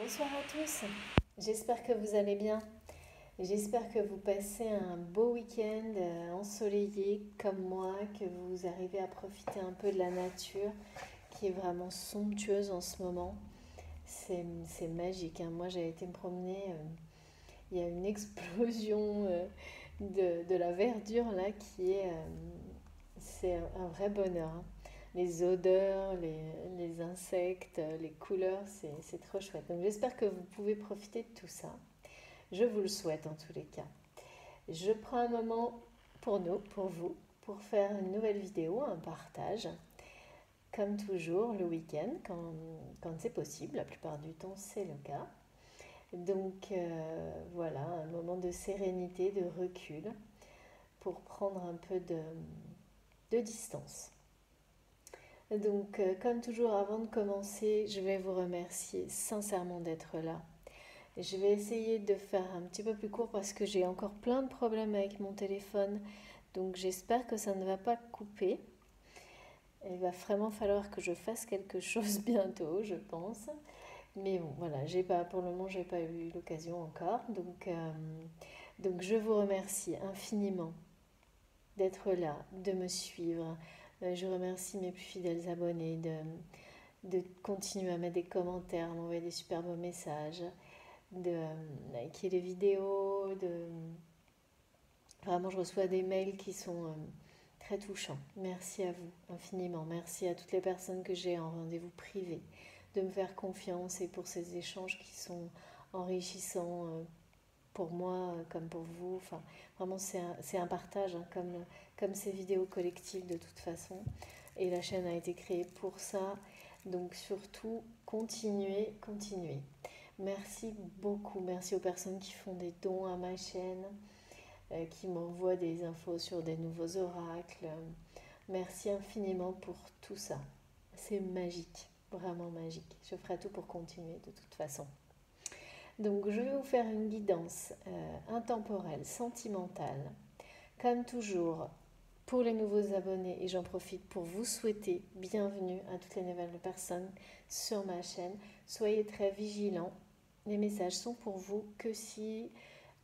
Bonsoir à tous, j'espère que vous allez bien. J'espère que vous passez un beau week-end ensoleillé comme moi, que vous arrivez à profiter un peu de la nature qui est vraiment somptueuse en ce moment. C'est magique, hein. Moi j'ai été me promener, il y a une explosion de la verdure là qui est... c'est un vrai bonheur, hein. Les odeurs, les insectes, les couleurs, c'est trop chouette. Donc j'espère que vous pouvez profiter de tout ça. Je vous le souhaite en tous les cas. Je prends un moment pour nous, pour vous, pour faire une nouvelle vidéo, un partage. Comme toujours, le week-end, quand c'est possible, la plupart du temps c'est le cas. Donc voilà, un moment de sérénité, de recul, pour prendre un peu de distance. Donc, comme toujours, avant de commencer, je vais vous remercier sincèrement d'être là. Je vais essayer de faire un petit peu plus court parce que j'ai encore plein de problèmes avec mon téléphone. Donc, j'espère que ça ne va pas couper. Il va vraiment falloir que je fasse quelque chose bientôt, je pense. Mais bon, voilà, pour le moment, j'ai pas eu l'occasion encore. Donc, je vous remercie infiniment d'être là, de me suivre. Je remercie mes plus fidèles abonnés de continuer à mettre des commentaires, m'envoyer des super beaux messages, de liker les vidéos, Vraiment, je reçois des mails qui sont très touchants. Merci à vous infiniment. Merci à toutes les personnes que j'ai en rendez-vous privé de me faire confiance et pour ces échanges qui sont enrichissants pour moi comme pour vous. Enfin, vraiment, c'est un partage, hein, comme ces vidéos collectives de toute façon. Et la chaîne a été créée pour ça. Donc surtout, continuez, continuez. Merci beaucoup. Merci aux personnes qui font des dons à ma chaîne, qui m'envoient des infos sur des nouveaux oracles. Merci infiniment pour tout ça. C'est magique, vraiment magique. Je ferai tout pour continuer de toute façon. Donc je vais vous faire une guidance intemporelle, sentimentale. Comme toujours, pour les nouveaux abonnés, et j'en profite pour vous souhaiter bienvenue à toutes les nouvelles personnes sur ma chaîne. Soyez très vigilants. Les messages sont pour vous que si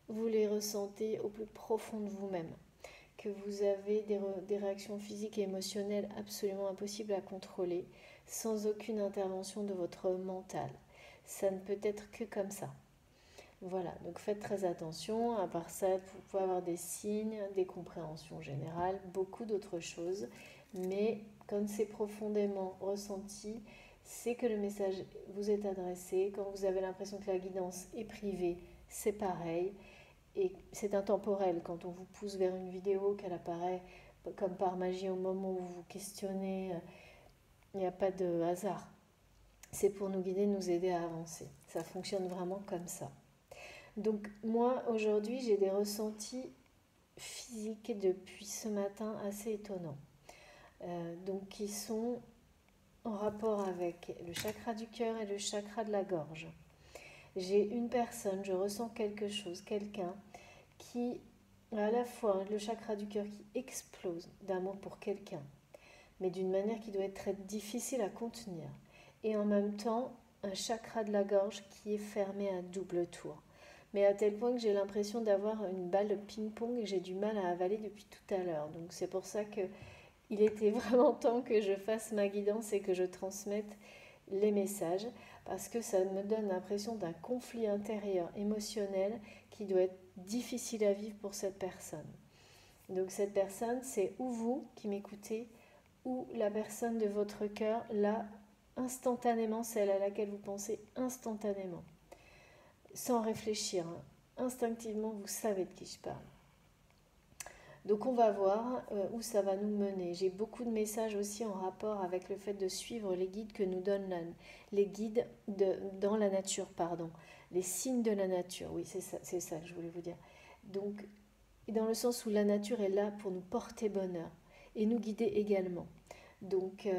vous les ressentez au plus profond de vous-même, que vous avez des réactions physiques et émotionnelles absolument impossibles à contrôler sans aucune intervention de votre mental. Ça ne peut être que comme ça. Voilà, donc faites très attention. À part ça, vous pouvez avoir des signes, des compréhensions générales, beaucoup d'autres choses. Mais quand c'est profondément ressenti, c'est que le message vous est adressé. Quand vous avez l'impression que la guidance est privée, c'est pareil. Et c'est intemporel. Quand on vous pousse vers une vidéo, qu'elle apparaît comme par magie au moment où vous vous questionnez, il n'y a pas de hasard. C'est pour nous guider, nous aider à avancer. Ça fonctionne vraiment comme ça. Donc moi, aujourd'hui, j'ai des ressentis physiques depuis ce matin assez étonnants. Donc qui sont en rapport avec le chakra du cœur et le chakra de la gorge. J'ai une personne, je ressens quelque chose, quelqu'un qui a à la fois le chakra du cœur qui explose d'amour pour quelqu'un, mais d'une manière qui doit être très difficile à contenir. Et en même temps, un chakra de la gorge qui est fermé à double tour. Mais à tel point que j'ai l'impression d'avoir une balle de ping-pong et j'ai du mal à avaler depuis tout à l'heure. Donc c'est pour ça que il était vraiment temps que je fasse ma guidance et que je transmette les messages, parce que ça me donne l'impression d'un conflit intérieur émotionnel qui doit être difficile à vivre pour cette personne. Donc cette personne, c'est ou vous qui m'écoutez, ou la personne de votre cœur, là, instantanément, celle à laquelle vous pensez instantanément, sans réfléchir, hein. Instinctivement, vous savez de qui je parle. Donc on va voir où ça va nous mener. J'ai beaucoup de messages aussi en rapport avec le fait de suivre les guides que nous donnent les guides dans la nature, pardon. Les signes de la nature, oui, c'est ça que je voulais vous dire. Donc, dans le sens où la nature est là pour nous porter bonheur et nous guider également. Donc,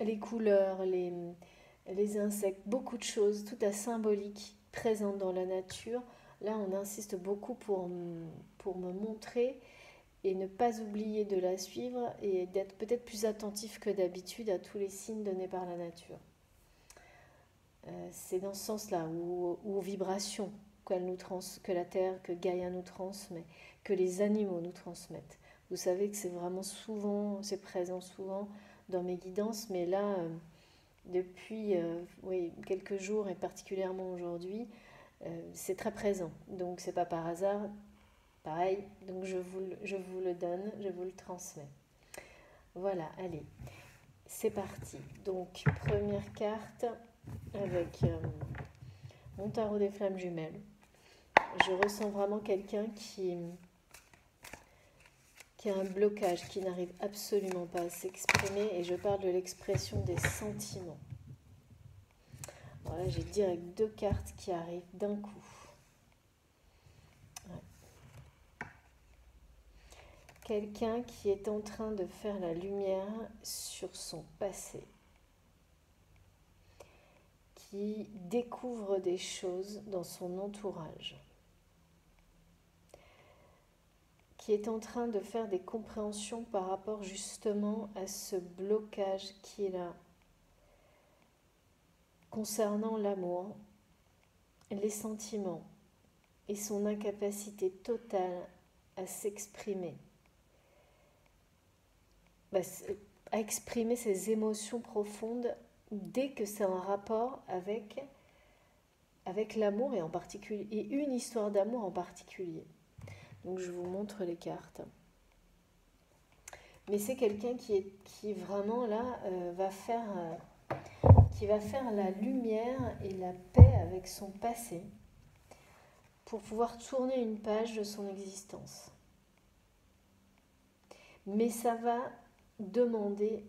les couleurs, les insectes, beaucoup de choses, tout à symbolique présente dans la nature. Là, on insiste beaucoup pour me montrer et ne pas oublier de la suivre et d'être peut-être plus attentif que d'habitude à tous les signes donnés par la nature. c'est dans ce sens-là, ou aux vibrations que la Terre, que Gaïa nous transmet, que les animaux nous transmettent. Vous savez que c'est vraiment souvent, c'est présent souvent dans mes guidances, mais là, depuis oui, quelques jours et particulièrement aujourd'hui, c'est très présent. Donc c'est pas par hasard, pareil, donc je vous le donne, je vous le transmets. Voilà, allez, c'est parti. Donc première carte avec mon tarot des flammes jumelles. Je ressens vraiment quelqu'un qui a un blocage, qui n'arrive absolument pas à s'exprimer, et je parle de l'expression des sentiments. Voilà, j'ai direct 2 cartes qui arrivent d'un coup. Ouais. Quelqu'un qui est en train de faire la lumière sur son passé, qui découvre des choses dans son entourage, qui est en train de faire des compréhensions par rapport justement à ce blocage qu'il a concernant l'amour, les sentiments et son incapacité totale à s'exprimer, à exprimer ses émotions profondes dès que c'est un rapport avec l'amour, et en particulier, et une histoire d'amour en particulier. Donc je vous montre les cartes. Mais c'est quelqu'un qui vraiment là qui va faire la lumière et la paix avec son passé pour pouvoir tourner une page de son existence. Mais ça va demander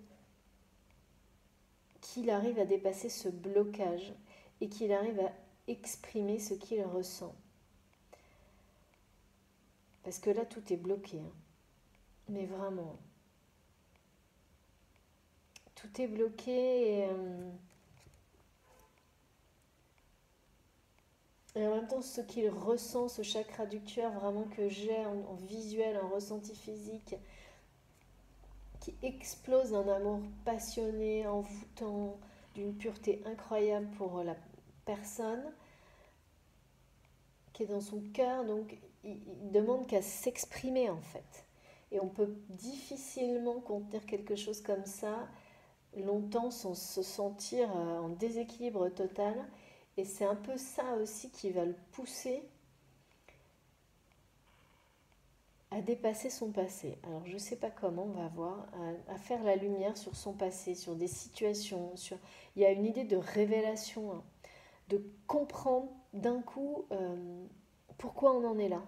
qu'il arrive à dépasser ce blocage et qu'il arrive à exprimer ce qu'il ressent. Parce que là, tout est bloqué. Hein. Mais vraiment. Tout est bloqué et en même temps, ce qu'il ressent, ce chakra du cœur vraiment que j'ai en visuel, en ressenti physique, qui explose d'un amour passionné, envoûtant, d'une pureté incroyable pour la personne, qui est dans son cœur, donc il demande qu'à s'exprimer en fait. Et on peut difficilement contenir quelque chose comme ça longtemps sans se sentir en déséquilibre total. Et c'est un peu ça aussi qui va le pousser à dépasser son passé. Alors je ne sais pas comment, on va voir, à faire la lumière sur son passé, sur des situations. Il y a une idée de révélation, hein, de comprendre d'un coup pourquoi on en est là.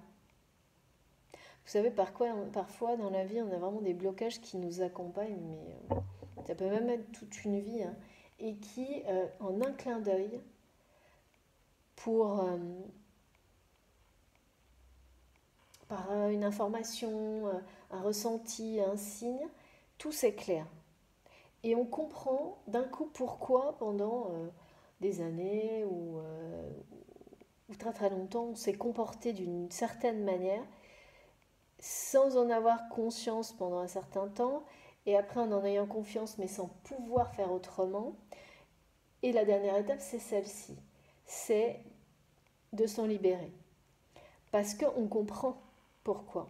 Vous savez, parfois dans la vie, on a vraiment des blocages qui nous accompagnent, mais ça peut même être toute une vie, hein, et qui, en un clin d'œil, par une information, un ressenti, un signe, tout s'éclaire. Et on comprend d'un coup pourquoi pendant des années ou très très longtemps on s'est comporté d'une certaine manière sans en avoir conscience pendant un certain temps, et après en ayant confiance mais sans pouvoir faire autrement. Et la dernière étape, c'est celle-ci, c'est de s'en libérer. Parce qu'on comprend pourquoi.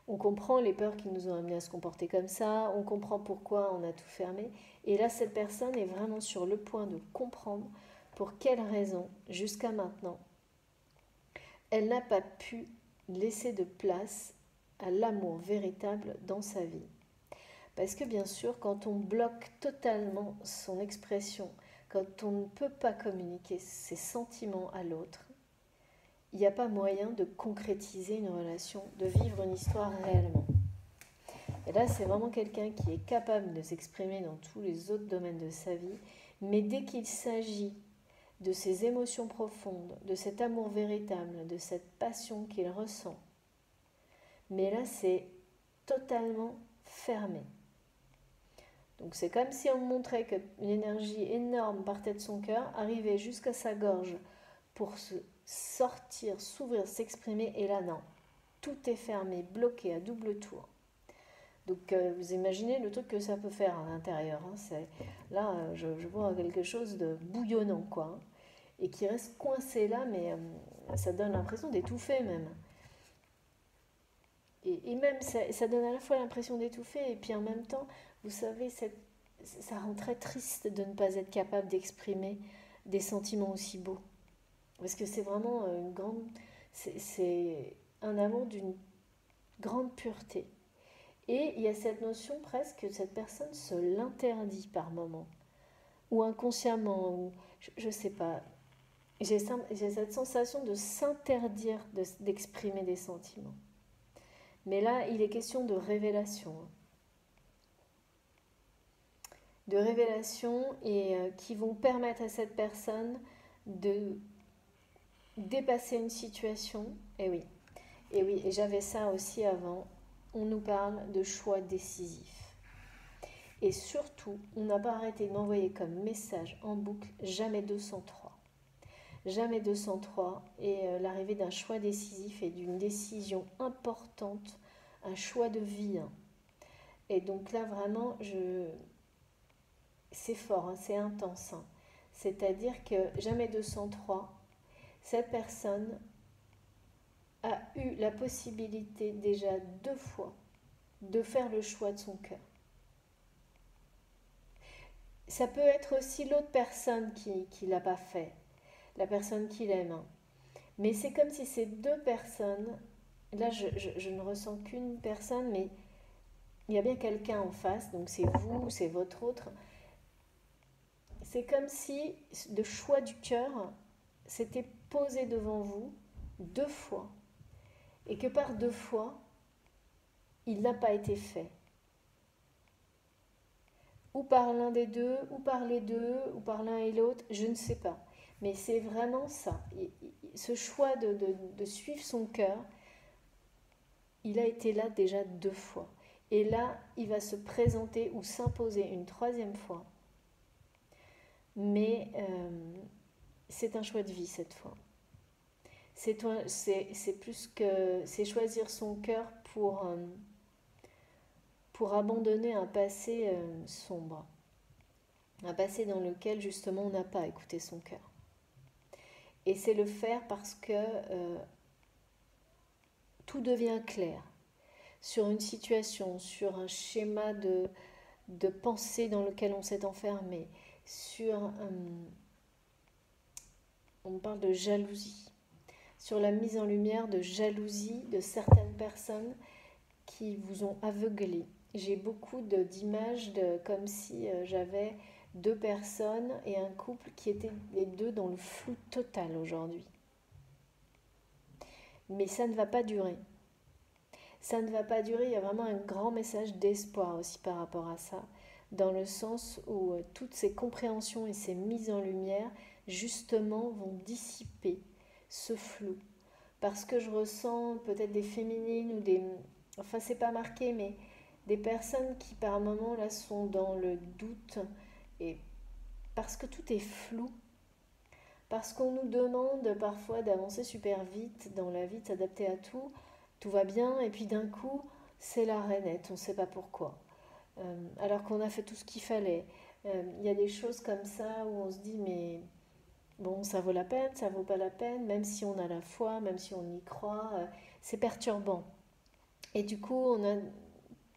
On comprend les peurs qui nous ont amenés à se comporter comme ça, on comprend pourquoi on a tout fermé. Et là, cette personne est vraiment sur le point de comprendre pour quelle raison, jusqu'à maintenant, elle n'a pas pu laisser de place à l'amour véritable dans sa vie. Parce que bien sûr, quand on bloque totalement son expression, quand on ne peut pas communiquer ses sentiments à l'autre, il n'y a pas moyen de concrétiser une relation, de vivre une histoire réellement. Et là, c'est vraiment quelqu'un qui est capable de s'exprimer dans tous les autres domaines de sa vie, mais dès qu'il s'agit de ses émotions profondes, de cet amour véritable, de cette passion qu'il ressent, mais là, c'est totalement fermé. Donc c'est comme si on montrait qu'une énergie énorme partait de son cœur, arrivait jusqu'à sa gorge pour se sortir, s'ouvrir, s'exprimer, et là non, tout est fermé, bloqué à double tour. Donc vous imaginez le truc que ça peut faire à l'intérieur. Hein, là, je vois quelque chose de bouillonnant, quoi. Hein, et qui reste coincé là, mais ça donne l'impression d'étouffer même. Et même, ça donne à la fois l'impression d'étouffer, et puis en même temps, vous savez, ça rend très triste de ne pas être capable d'exprimer des sentiments aussi beaux. Parce que c'est vraiment une grande... C'est un amour d'une grande pureté. Et il y a cette notion presque que cette personne se l'interdit par moment, ou inconsciemment, ou je ne sais pas. J'ai cette sensation de s'interdire d'exprimer des sentiments. Mais là, il est question de révélation. De révélation et qui vont permettre à cette personne de dépasser une situation. Et oui, et j'avais ça aussi avant. On nous parle de choix décisifs. Et surtout, on n'a pas arrêté de m'envoyer comme message en boucle jamais 203. Jamais 203 et l'arrivée d'un choix décisif et d'une décision importante, un choix de vie. Hein. Et donc là, vraiment, c'est fort, hein, c'est intense. Hein. C'est-à-dire que jamais 203, cette personne a eu la possibilité déjà 2 fois de faire le choix de son cœur. Ça peut être aussi l'autre personne qui ne l'a pas fait, la personne qu'il aime. Hein. Mais c'est comme si ces 2 personnes, là je ne ressens qu'une personne, mais il y a bien quelqu'un en face, donc c'est vous, c'est votre autre. C'est comme si le choix du cœur s'était posé devant vous 2 fois, et que par 2 fois, il n'a pas été fait. Ou par l'un des deux, ou par les deux, ou par l'un et l'autre, je ne sais pas. Mais c'est vraiment ça. Ce choix de suivre son cœur, il a été là déjà 2 fois. Et là, il va se présenter ou s'imposer une 3e fois. Mais c'est un choix de vie cette fois. C'est plus que... C'est choisir son cœur pour abandonner un passé sombre. Un passé dans lequel justement on n'a pas écouté son cœur. Et c'est le faire parce que tout devient clair sur une situation, sur un schéma de pensée dans lequel on s'est enfermé, sur... on parle de jalousie, sur la mise en lumière de jalousie de certaines personnes qui vous ont aveuglé. J'ai beaucoup d'images comme si j'avais 2 personnes et un couple qui étaient les 2 dans le flou total aujourd'hui. Mais ça ne va pas durer. Ça ne va pas durer, il y a vraiment un grand message d'espoir aussi par rapport à ça, dans le sens où toutes ces compréhensions et ces mises en lumière, justement, vont dissiper ce flou. Parce que je ressens peut-être des féminines ou des... Enfin, c'est pas marqué, mais des personnes qui par moment là sont dans le doute et parce que tout est flou, parce qu'on nous demande parfois d'avancer super vite dans la vie, de s'adapter à tout, tout va bien et puis d'un coup c'est la rainette, on ne sait pas pourquoi, alors qu'on a fait tout ce qu'il fallait. Il y a des choses comme ça où on se dit mais bon ça vaut la peine, ça vaut pas la peine, même si on a la foi, même si on y croit, c'est perturbant. Et du coup on a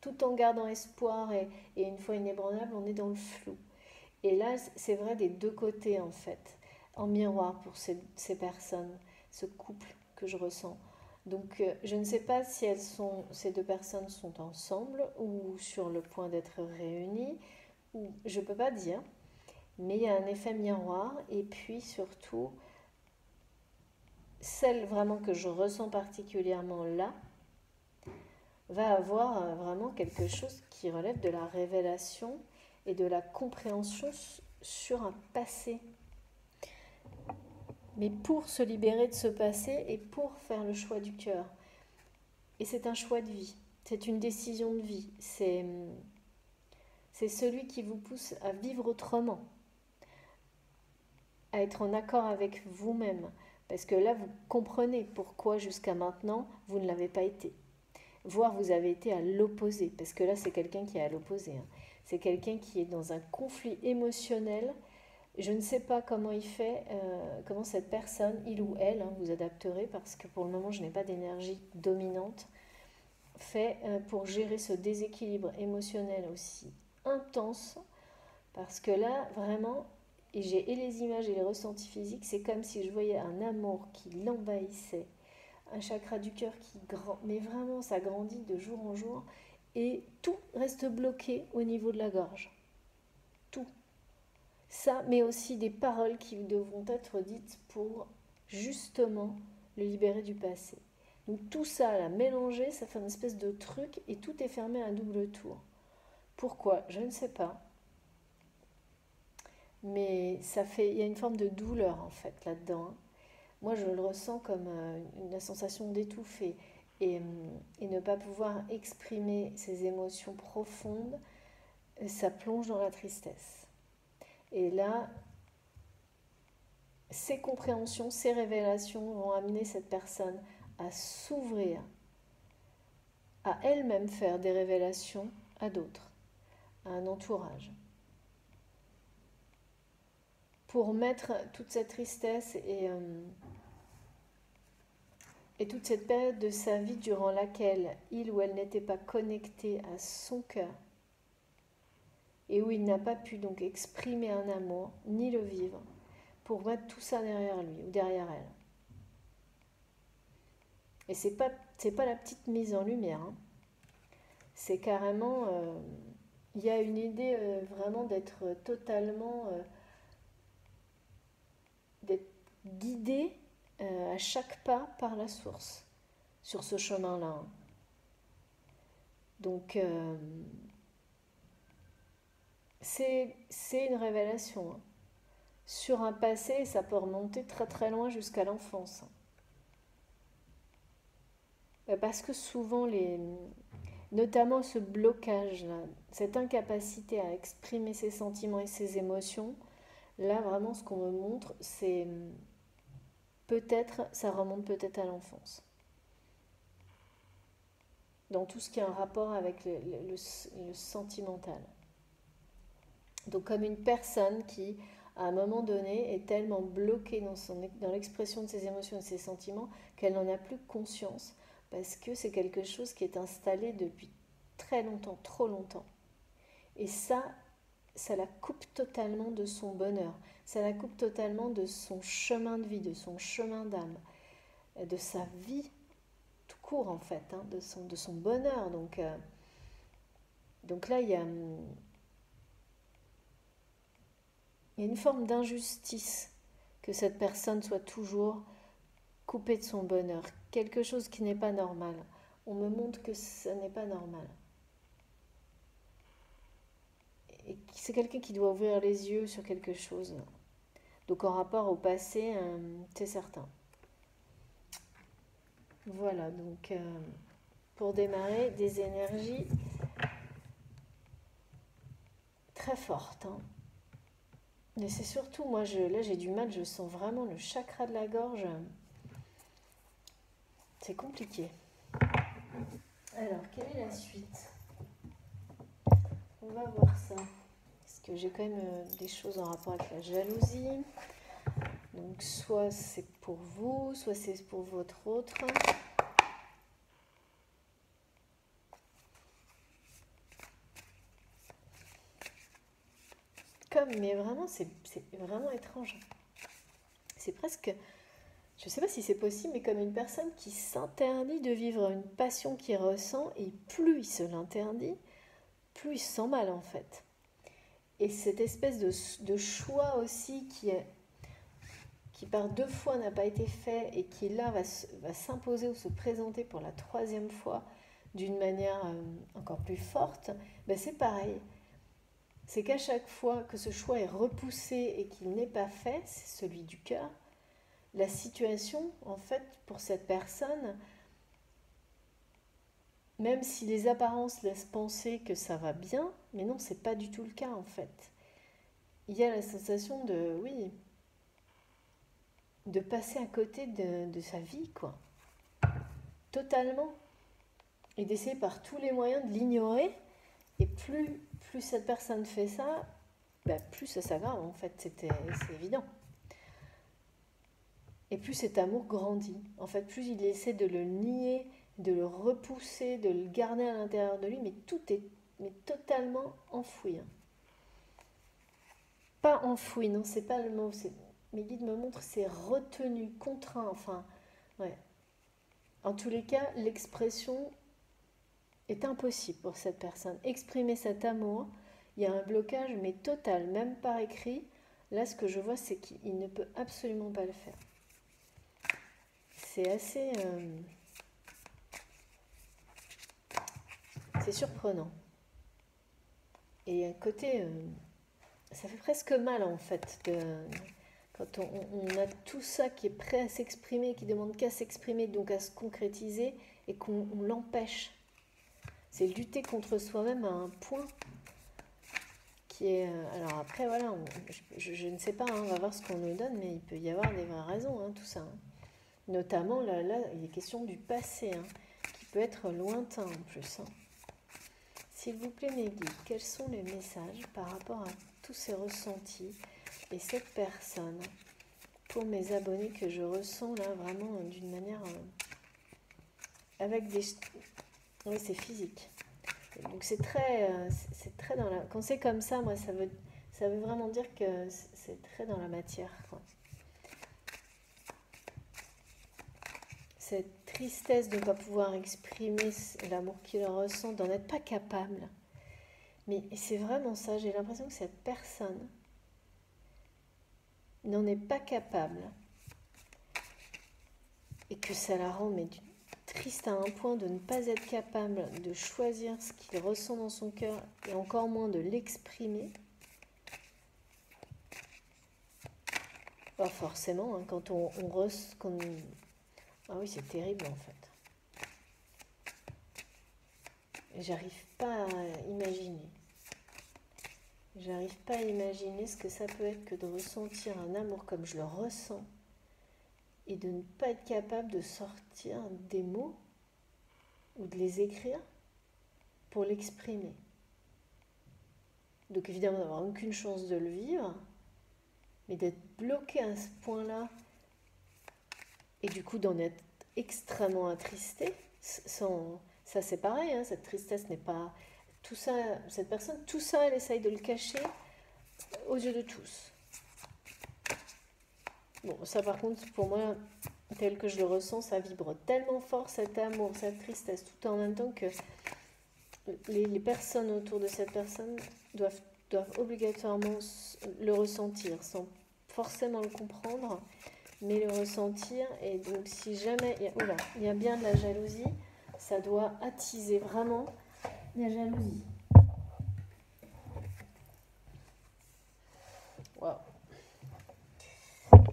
tout en gardant espoir et une foi inébranlable, on est dans le flou. Et là, c'est vrai des 2 côtés en fait, en miroir pour ces personnes, ce couple que je ressens. Donc je ne sais pas si ces 2 personnes sont ensemble ou sur le point d'être réunies, ou je ne peux pas dire, mais il y a un effet miroir et puis surtout, celle vraiment que je ressens particulièrement là, va avoir vraiment quelque chose qui relève de la révélation et de la compréhension sur un passé. Mais pour se libérer de ce passé et pour faire le choix du cœur. Et c'est un choix de vie, c'est une décision de vie, c'est celui qui vous pousse à vivre autrement, à être en accord avec vous-même. Parce que là, vous comprenez pourquoi jusqu'à maintenant, vous ne l'avez pas été. voire vous avez été à l'opposé, parce que là c'est quelqu'un qui est à l'opposé, hein. C'est quelqu'un qui est dans un conflit émotionnel. Je ne sais pas comment il fait, comment cette personne, il ou elle, hein, vous adapterez, parce que pour le moment je n'ai pas d'énergie dominante, fait pour gérer ce déséquilibre émotionnel aussi intense, parce que là vraiment, et j'ai et les images et les ressentis physiques, c'est comme si je voyais un amour qui l'envahissait, un chakra du cœur qui grand, mais vraiment ça grandit de jour en jour, et tout reste bloqué au niveau de la gorge, tout ça, mais aussi des paroles qui devront être dites pour justement le libérer du passé. Donc tout ça là mélangé, ça fait une espèce de truc et tout est fermé à un double tour. Pourquoi? Je ne sais pas, mais ça fait, il y a une forme de douleur en fait là-dedans, hein. Moi, je le ressens comme une sensation d'étouffer et ne pas pouvoir exprimer ses émotions profondes, ça plonge dans la tristesse. Et là, ces compréhensions, ces révélations vont amener cette personne à s'ouvrir, à elle-même faire des révélations à d'autres, à un entourage, pour mettre toute cette tristesse et toute cette période de sa vie durant laquelle il ou elle n'était pas connecté à son cœur et où il n'a pas pu donc exprimer un amour ni le vivre, pour mettre tout ça derrière lui ou derrière elle. Et c'est pas la petite mise en lumière, hein. C'est carrément, il y a une idée vraiment d'être totalement, d'être guidé à chaque pas par la source sur ce chemin-là, hein. Donc c'est une révélation, hein. Sur un passé, ça peut remonter très très loin jusqu'à l'enfance, hein. Parce que souvent notamment ce blocage-là, cette incapacité à exprimer ses sentiments et ses émotions, là vraiment ce qu'on me montre, c'est peut-être, ça remonte peut-être à l'enfance. Dans tout ce qui a un rapport avec le sentimental. Donc comme une personne qui, à un moment donné, est tellement bloquée dans l'expression de ses émotions et de ses sentiments qu'elle n'en a plus conscience, parce que c'est quelque chose qui est installé depuis très longtemps, trop longtemps. Et ça la coupe totalement de son bonheur, ça la coupe totalement de son chemin de vie, de son chemin d'âme, de sa vie tout court en fait, hein, de son bonheur. Donc là, il y a une forme d'injustice que cette personne soit toujours coupée de son bonheur, quelque chose qui n'est pas normal. On me montre que ça n'est pas normal. Et c'est quelqu'un qui doit ouvrir les yeux sur quelque chose. Donc en rapport au passé, c'est certain. Voilà, donc pour démarrer, des énergies très fortes, hein. Mais c'est surtout, moi, là j'ai du mal, je sens vraiment le chakra de la gorge. C'est compliqué. Alors, quelle est la suite? On va voir ça. Parce que j'ai quand même des choses en rapport avec la jalousie. Donc, soit c'est pour vous, soit c'est pour votre autre. Mais vraiment, c'est vraiment étrange. C'est presque, je ne sais pas si c'est possible, mais comme une personne qui s'interdit de vivre une passion qu'il ressent, et plus il se l'interdit, plus il se sent mal en fait. Et cette espèce de choix aussi qui par 2 fois n'a pas été fait et qui là va s'imposer ou se présenter pour la 3e fois d'une manière encore plus forte, ben c'est pareil. C'est qu'à chaque fois que ce choix est repoussé et qu'il n'est pas fait, c'est celui du cœur, la situation, en fait, pour cette personne, même si les apparences laissent penser que ça va bien, mais non, c'est pas du tout le cas, en fait. Il y a la sensation oui, de passer à côté de sa vie, quoi. Totalement. et d'essayer par tous les moyens de l'ignorer. Et plus cette personne fait ça, bah, plus ça s'aggrave en fait, c'est évident. Et plus cet amour grandit. En fait, plus il essaie de le nier, de le repousser, de le garder à l'intérieur de lui, mais tout est totalement enfoui. Hein. Pas enfoui, non, c'est pas le mot. Mes guides me montrent, c'est retenu, contraint, enfin, ouais. En tous les cas, l'expression est impossible pour cette personne. Exprimer cet amour, il y a un blocage, mais total, même par écrit. Là, ce que je vois, c'est qu'il ne peut absolument pas le faire. C'est assez... c'est surprenant. Et un côté... ça fait presque mal, en fait, quand on a tout ça qui est prêt à s'exprimer, qui demande qu'à s'exprimer, donc à se concrétiser, et qu'on l'empêche. C'est lutter contre soi-même à un point qui est... alors après, voilà, je ne sais pas, hein, on va voir ce qu'on nous donne, mais il peut y avoir des vraies raisons, hein, tout ça. Hein. Notamment, là, il est question du passé, hein, qui peut être lointain en plus. Hein. S'il vous plaît, mes guides, quels sont les messages par rapport à tous ces ressentis et cette personne pour mes abonnés que je ressens là vraiment d'une manière... avec des... Oui, c'est physique. Donc c'est très dans la... Quand c'est comme ça, moi, ça veut vraiment dire que c'est très dans la matière, quoi. Cette tristesse de ne pas pouvoir exprimer l'amour qu'il ressent, d'en être pas capable. Mais c'est vraiment ça, j'ai l'impression que cette personne n'en est pas capable. Et que ça la rend triste à un point de ne pas être capable de choisir ce qu'il ressent dans son cœur et encore moins de l'exprimer. Pas forcément, hein, quand on ressent... Ah oui, c'est terrible en fait. J'arrive pas à imaginer. J'arrive pas à imaginer ce que ça peut être que de ressentir un amour comme je le ressens et de ne pas être capable de sortir des mots ou de les écrire pour l'exprimer. Donc évidemment d'avoir aucune chance de le vivre, mais d'être bloqué à ce point-là et du coup d'en être extrêmement attristé, ça c'est pareil, hein, cette tristesse n'est pas... Tout ça, cette personne, tout ça, elle essaye de le cacher aux yeux de tous. Bon, ça par contre, pour moi, tel que je le ressens, ça vibre tellement fort, cet amour, cette tristesse, tout en même temps que les personnes autour de cette personne doivent obligatoirement le ressentir, sans forcément le comprendre, mais le ressentir. Et donc si jamais il y a bien de la jalousie, ça doit attiser vraiment la jalousie. Wow.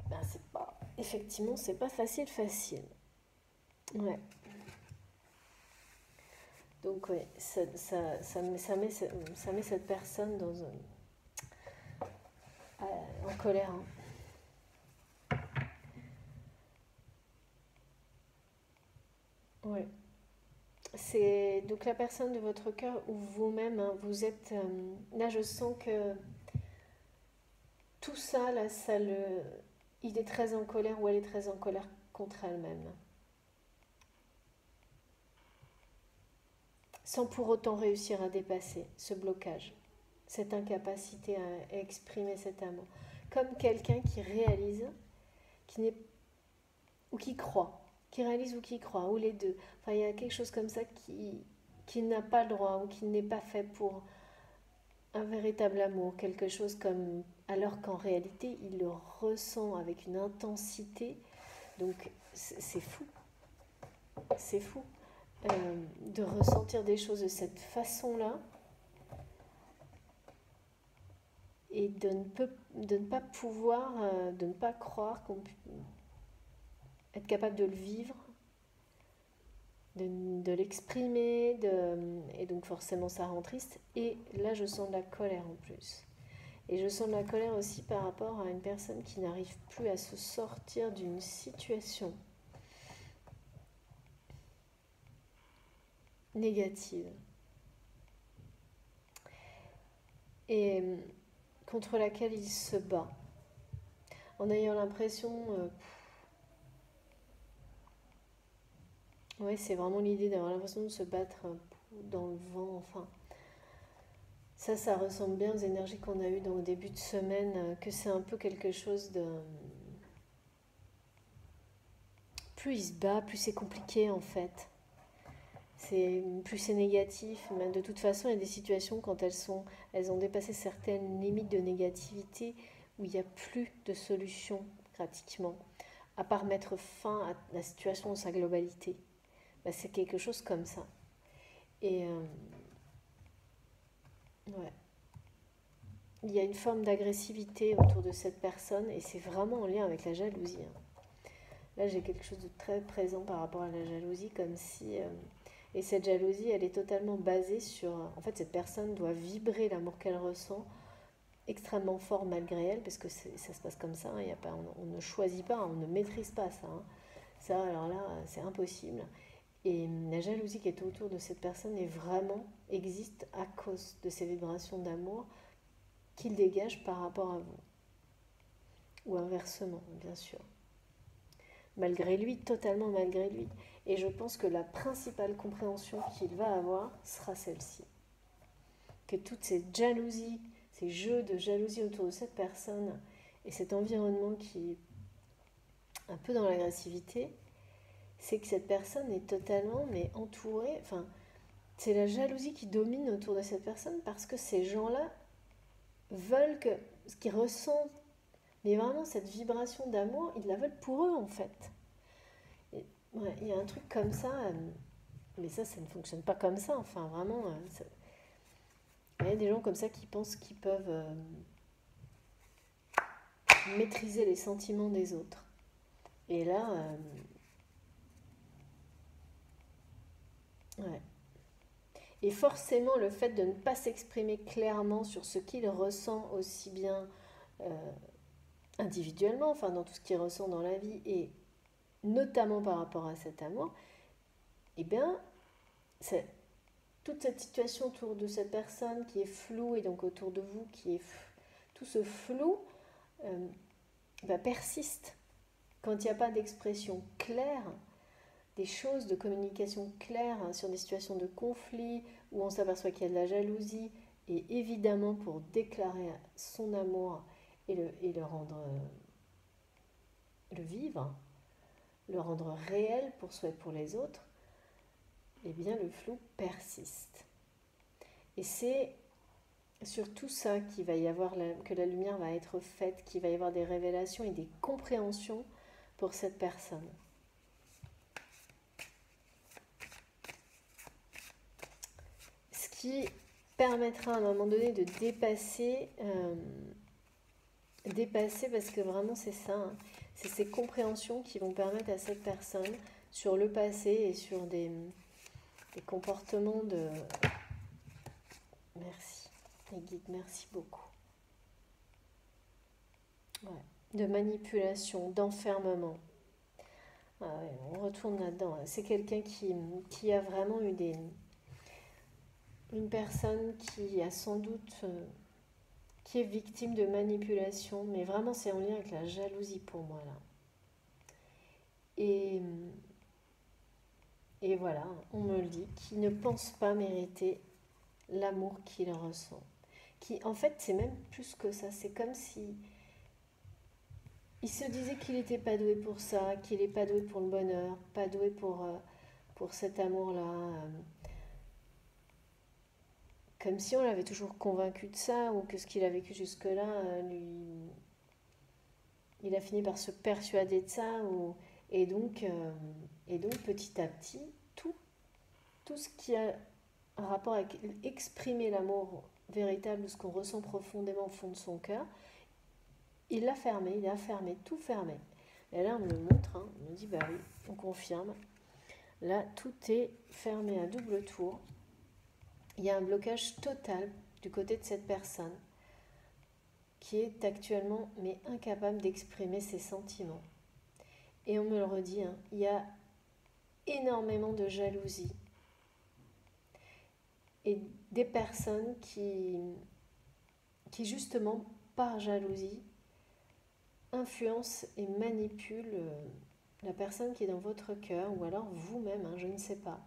Ben, effectivement, c'est pas facile. Ouais. Donc ouais, ça met cette personne en colère. Hein. Ouais. C'est donc la personne de votre cœur ou vous-même, hein, vous êtes... là, je sens que tout ça, là, il est très en colère ou elle est très en colère contre elle-même. Sans pour autant réussir à dépasser ce blocage, cette incapacité à exprimer cet amour. Comme quelqu'un qui réalise, ou qui croit, qui réalise ou qui croit, ou les deux. Enfin, il y a quelque chose comme ça qui n'a pas le droit ou qui n'est pas fait pour un véritable amour, quelque chose comme... Alors qu'en réalité, il le ressent avec une intensité. Donc, c'est fou. C'est fou. De ressentir des choses de cette façon-là et de ne pas pouvoir, de ne pas croire qu'on peut être capable de le vivre, de l'exprimer, et donc forcément ça rend triste. Et là, je sens de la colère en plus. Et je sens de la colère aussi par rapport à une personne qui n'arrive plus à se sortir d'une situation. négative. Et contre laquelle il se bat. En ayant l'impression... ouais, c'est vraiment l'idée d'avoir l'impression de se battre dans le vent, enfin... Ça ressemble bien aux énergies qu'on a eues au début de semaine, que c'est un peu quelque chose de... Plus il se bat, plus c'est compliqué en fait. Plus c'est négatif. Mais de toute façon, il y a des situations quand elles ont dépassé certaines limites de négativité où il n'y a plus de solution pratiquement, à part mettre fin à la situation dans sa globalité. Bah, c'est quelque chose comme ça. Et ouais. Il y a une forme d'agressivité autour de cette personne et c'est vraiment en lien avec la jalousie. Là, j'ai quelque chose de très présent par rapport à la jalousie, comme si... et cette jalousie, elle est totalement basée sur... En fait, cette personne doit vibrer l'amour qu'elle ressent extrêmement fort malgré elle, parce que ça se passe comme ça, hein, y a pas, on ne choisit pas, on ne maîtrise pas ça. Hein. Ça, alors là, c'est impossible. Et la jalousie qui est autour de cette personne existe à cause de ces vibrations d'amour qu'il dégage par rapport à vous. Ou inversement, bien sûr. Malgré lui, totalement malgré lui. Et je pense que la principale compréhension qu'il va avoir sera celle-ci. Que toutes ces jalousies, ces jeux de jalousie autour de cette personne et cet environnement qui est un peu dans l'agressivité, c'est que cette personne est totalement entourée, enfin, c'est la jalousie qui domine autour de cette personne parce que ces gens-là veulent que ce qu'ils ressentent, mais vraiment cette vibration d'amour, ils la veulent pour eux en fait. Et, ouais, il y a un truc comme ça, mais ça ne fonctionne pas comme ça, enfin vraiment. Il y a des gens comme ça qui pensent qu'ils peuvent maîtriser les sentiments des autres. Et là, ouais. Et forcément, le fait de ne pas s'exprimer clairement sur ce qu'il ressent aussi bien individuellement, enfin dans tout ce qu'il ressent dans la vie, et notamment par rapport à cet amour, eh bien, c'est toute cette situation autour de cette personne qui est floue, et donc autour de vous qui est tout ce flou persiste. Quand il n'y a pas d'expression claire, des choses de communication claire sur des situations de conflit où on s'aperçoit qu'il y a de la jalousie, et évidemment pour déclarer son amour et le rendre, le vivre, le rendre réel pour soi et pour les autres, eh bien le flou persiste. Et c'est sur tout ça qu'il va y avoir que la lumière va être faite, qu'il va y avoir des révélations et des compréhensions pour cette personne. Ce qui permettra à un moment donné de dépasser parce que vraiment c'est ça, hein. C'est ces compréhensions qui vont permettre à cette personne sur le passé et sur des comportements de... Merci, les guides, merci beaucoup. Ouais. De manipulation, d'enfermement. Ah ouais, on retourne là-dedans. C'est quelqu'un qui a vraiment eu une personne qui a sans doute... qui est victime de manipulation, mais vraiment c'est en lien avec la jalousie pour moi là. Et voilà, on me le dit, qui ne pense pas mériter l'amour qu'il ressent. Qui, en fait, c'est même plus que ça. C'est comme si il se disait qu'il n'était pas doué pour ça, qu'il n'est pas doué pour le bonheur, pas doué pour cet amour-là. Comme si on l'avait toujours convaincu de ça, ou que ce qu'il a vécu jusque-là, il a fini par se persuader de ça. Et donc, petit à petit, tout ce qui a un rapport avec exprimer l'amour véritable, ce qu'on ressent profondément au fond de son cœur, il a fermé, tout fermé. Et là, on me le montre, hein, on me dit, bah oui, on confirme. Là, tout est fermé à double tour. Il y a un blocage total du côté de cette personne qui est actuellement incapable d'exprimer ses sentiments. Et on me le redit, hein, il y a énormément de jalousie et des personnes qui justement, par jalousie, influencent et manipulent la personne qui est dans votre cœur, ou alors vous-même, hein, je ne sais pas,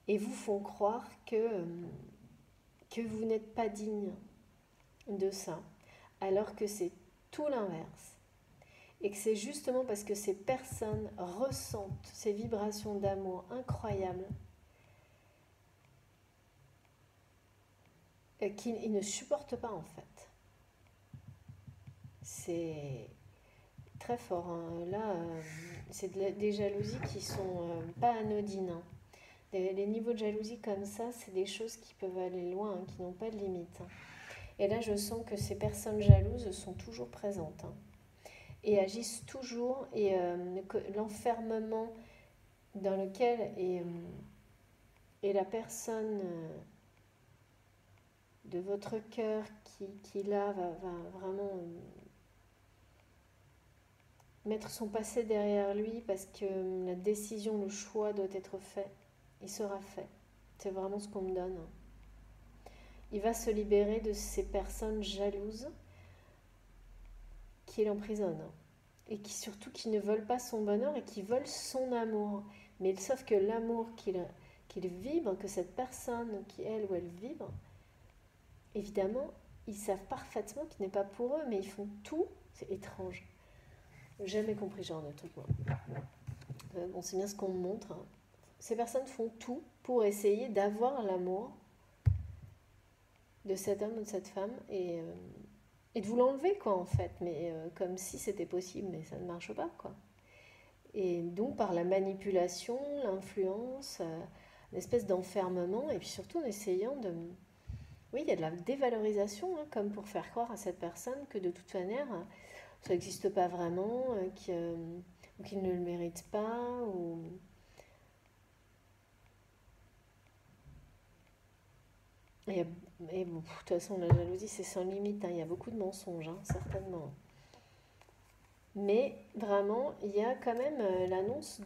et vous font croire que vous n'êtes pas digne de ça, alors que c'est tout l'inverse. Et que c'est justement parce que ces personnes ressentent ces vibrations d'amour incroyables qu'ils ne supportent pas en fait. C'est très fort, hein. Là, c'est des jalousies qui sont pas anodines, hein. Les niveaux de jalousie comme ça, c'est des choses qui peuvent aller loin, hein, qui n'ont pas de limite, hein. Et là, je sens que ces personnes jalouses sont toujours présentes, hein, et agissent toujours, et l'enfermement dans lequel est la personne de votre cœur qui là va vraiment mettre son passé derrière lui parce que la décision, le choix doit être fait. Il sera fait. C'est vraiment ce qu'on me donne. Il va se libérer de ces personnes jalouses qui l'emprisonnent et qui surtout qui ne veulent pas son bonheur et qui veulent son amour. Mais sauf que l'amour qu'il vibre, que cette personne qui elle ou elle vibre, évidemment, ils savent parfaitement qu'il n'est pas pour eux, mais ils font tout. C'est étrange. Jamais compris ce genre de truc, moi. Bon, c'est bien ce qu'on me montre, hein. Ces personnes font tout pour essayer d'avoir l'amour de cet homme ou de cette femme et de vous l'enlever, quoi, en fait. Mais comme si c'était possible, mais ça ne marche pas, quoi. Et donc, par la manipulation, l'influence, une espèce d'enfermement, et puis surtout en essayant de... Oui, il y a de la dévalorisation, hein, comme pour faire croire à cette personne que de toute manière, ça n'existe pas vraiment, ou qu'il ne le mérite pas, ou... Et bon, de toute façon, la jalousie, c'est sans limite, hein. Il y a beaucoup de mensonges, hein, certainement. Mais vraiment, il y a quand même l'annonce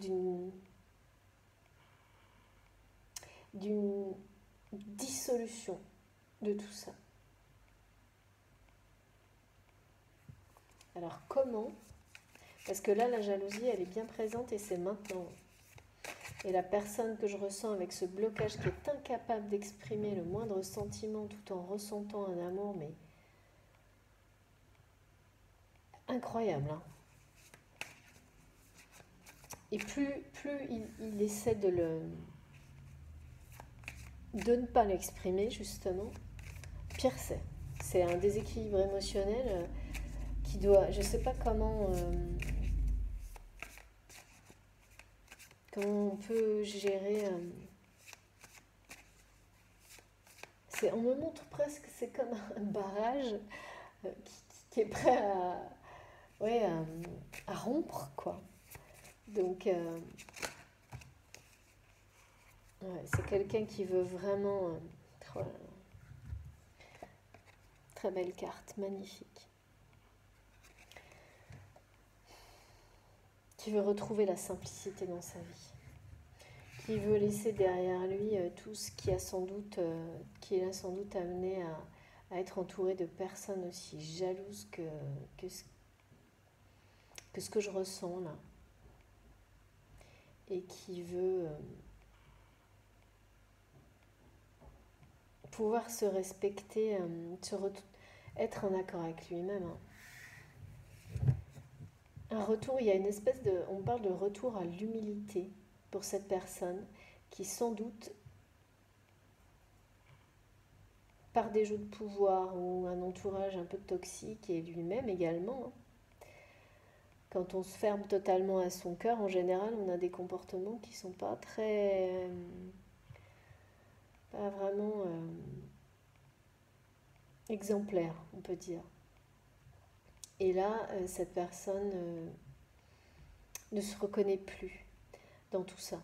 d'une dissolution de tout ça. Alors comment? Parce que là, la jalousie, elle est bien présente et c'est maintenant. Et la personne que je ressens avec ce blocage qui est incapable d'exprimer le moindre sentiment tout en ressentant un amour, mais incroyable, hein. Et plus il essaie de ne pas l'exprimer, justement, pire c'est. C'est un déséquilibre émotionnel qui doit... Je ne sais pas comment on peut gérer... on me montre presque, c'est comme un barrage qui est prêt ouais, à rompre, quoi. Donc, ouais, c'est quelqu'un qui veut vraiment... oh là là. Très belle carte, magnifique. Qui veut retrouver la simplicité dans sa vie. Qui veut laisser derrière lui tout ce qui l'a sans doute amené à être entouré de personnes aussi jalouses que ce que je ressens là. Et qui veut pouvoir se respecter, être en accord avec lui-même, hein. Un retour, il y a une espèce de... On parle de retour à l'humilité pour cette personne qui sans doute, par des jeux de pouvoir ou un entourage un peu toxique et lui-même également, hein. Quand on se ferme totalement à son cœur, en général, on a des comportements qui ne sont pas très... pas vraiment exemplaires, on peut dire. Et là, cette personne ne se reconnaît plus dans tout ça.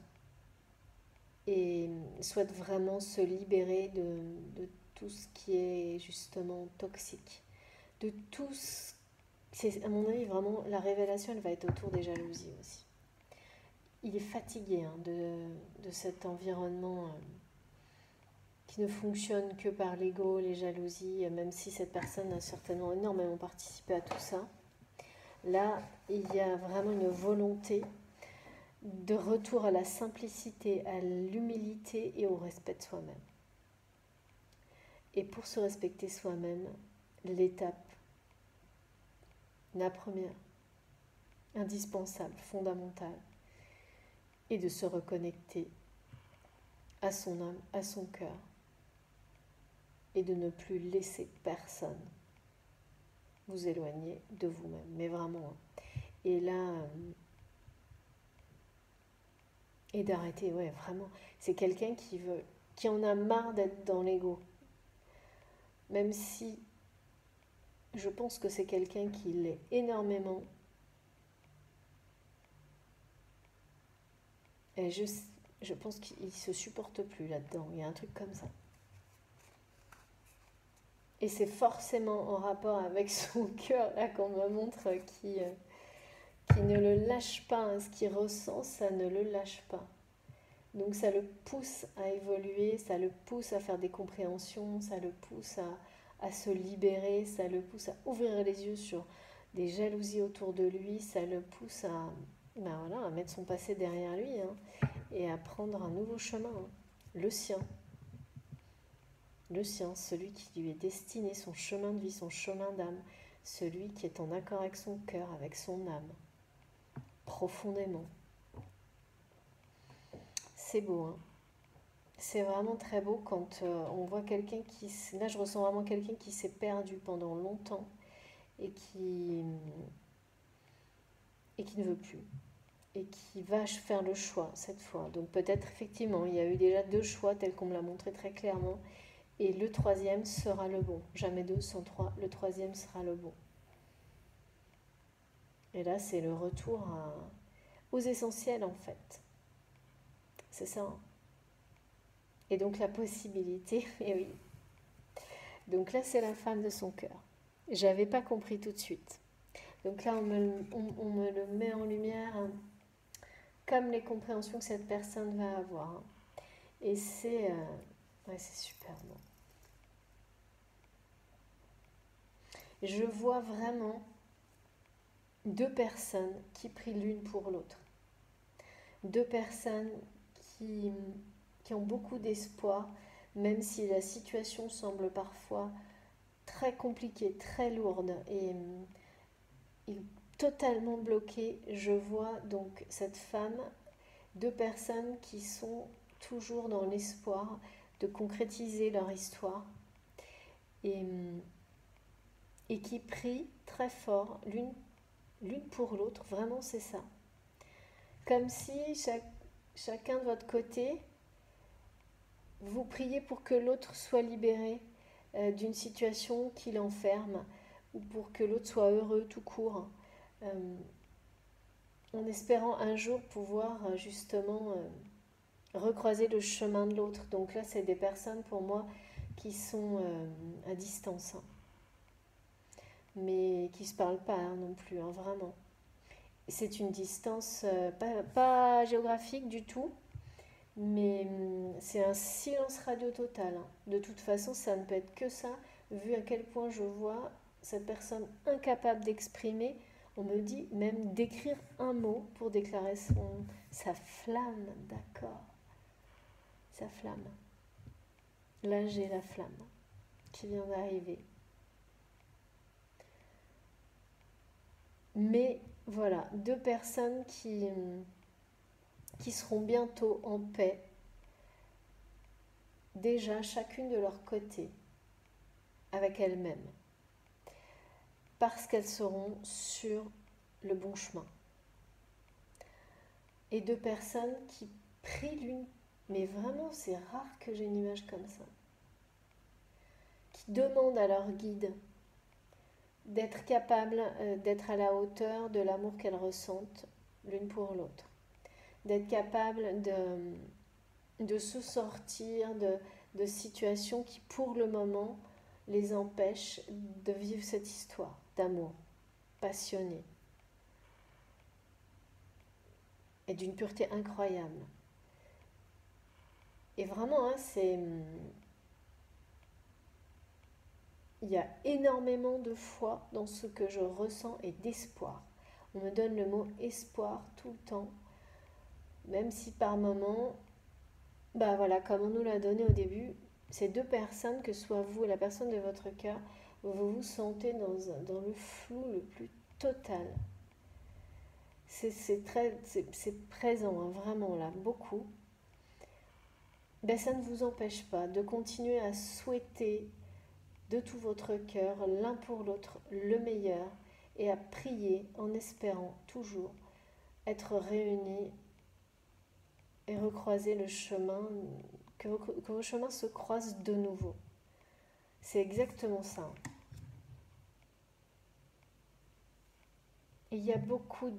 Et souhaite vraiment se libérer de tout ce qui est justement toxique. De tout ce... à mon avis, vraiment, la révélation, elle va être autour des jalousies aussi. Il est fatigué, hein, de cet environnement qui ne fonctionne que par l'ego, les jalousies, même si cette personne a certainement énormément participé à tout ça. Là, il y a vraiment une volonté de retour à la simplicité, à l'humilité et au respect de soi-même. Et pour se respecter soi-même, l'étape, la première, indispensable, fondamentale, est de se reconnecter à son âme, à son cœur, et de ne plus laisser personne vous éloigner de vous-même, mais vraiment. Et là, et d'arrêter, ouais, vraiment. C'est quelqu'un qui en a marre d'être dans l'ego. Même si je pense que c'est quelqu'un qui l'est énormément. Et je pense qu'il se supporte plus là-dedans. Il y a un truc comme ça. Et c'est forcément en rapport avec son cœur, là, qu'on me montre, qui ne le lâche pas. Hein. Ce qu'il ressent, ça ne le lâche pas. Donc ça le pousse à évoluer, ça le pousse à faire des compréhensions, ça le pousse à se libérer, ça le pousse à ouvrir les yeux sur des jalousies autour de lui, ça le pousse à mettre son passé derrière lui, hein, et à prendre un nouveau chemin, hein, le sien, celui qui lui est destiné, son chemin de vie, son chemin d'âme, celui qui est en accord avec son cœur, avec son âme, profondément. C'est beau, hein. C'est vraiment très beau quand on voit quelqu'un qui... Là, je ressens vraiment quelqu'un qui s'est perdu pendant longtemps et qui ne veut plus. Et qui va faire le choix cette fois. Donc peut-être effectivement, il y a eu déjà 2 choix tels qu'on me l'a montré très clairement. Et le 3e sera le bon. Jamais 2 sans 3. Le 3e sera le bon. Et là, c'est le retour aux essentiels en fait. C'est ça. Hein. Et donc la possibilité, et oui. Donc là, c'est la femme de son cœur. J'avais pas compris tout de suite. Donc là, on me le met en lumière, hein, comme les compréhensions que cette personne va avoir. Hein. Et c'est super bon. Je vois vraiment 2 personnes qui prient l'une pour l'autre. 2 personnes qui ont beaucoup d'espoir, même si la situation semble parfois très compliquée, très lourde et totalement bloquée. Je vois donc cette femme, 2 personnes qui sont toujours dans l'espoir de concrétiser leur histoire et qui prient très fort l'une pour l'autre. Vraiment, c'est ça. Comme si chacun de votre côté, vous priez pour que l'autre soit libéré d'une situation qui l'enferme ou pour que l'autre soit heureux tout court, en espérant un jour pouvoir justement recroiser le chemin de l'autre. Donc là, c'est des personnes pour moi qui sont à distance, hein, mais qui ne se parlent pas hein, non plus, hein, vraiment. C'est une distance pas géographique du tout, mais c'est un silence radio total. Hein. De toute façon, ça ne peut être que ça, vu à quel point je vois cette personne incapable d'exprimer. On me dit même d'écrire un mot pour déclarer sa flamme, d'accord. Sa flamme. Là, j'ai la flamme qui vient d'arriver. Mais voilà, 2 personnes qui seront bientôt en paix, déjà chacune de leur côté, avec elles-mêmes, parce qu'elles seront sur le bon chemin. Et 2 personnes qui prient l'une, mais vraiment c'est rare que j'ai une image comme ça, qui demandent à leur guide d'être capable d'être à la hauteur de l'amour qu'elles ressentent l'une pour l'autre, d'être capable de se sortir de situations qui pour le moment les empêchent de vivre cette histoire d'amour passionné et d'une pureté incroyable. Et vraiment, hein, il y a énormément de foi dans ce que je ressens et d'espoir. On me donne le mot espoir tout le temps, même si par moment, bah voilà, comme on nous l'a donné au début, ces deux personnes, que ce soit vous et la personne de votre cœur, vous vous sentez dans le flou le plus total. C'est présent, hein, vraiment là, beaucoup. Ben, ça ne vous empêche pas de continuer à souhaiter de tout votre cœur, l'un pour l'autre, le meilleur, et à prier en espérant toujours être réunis et recroiser le chemin, que vos chemins se croisent de nouveau. C'est exactement ça. Et il y a beaucoup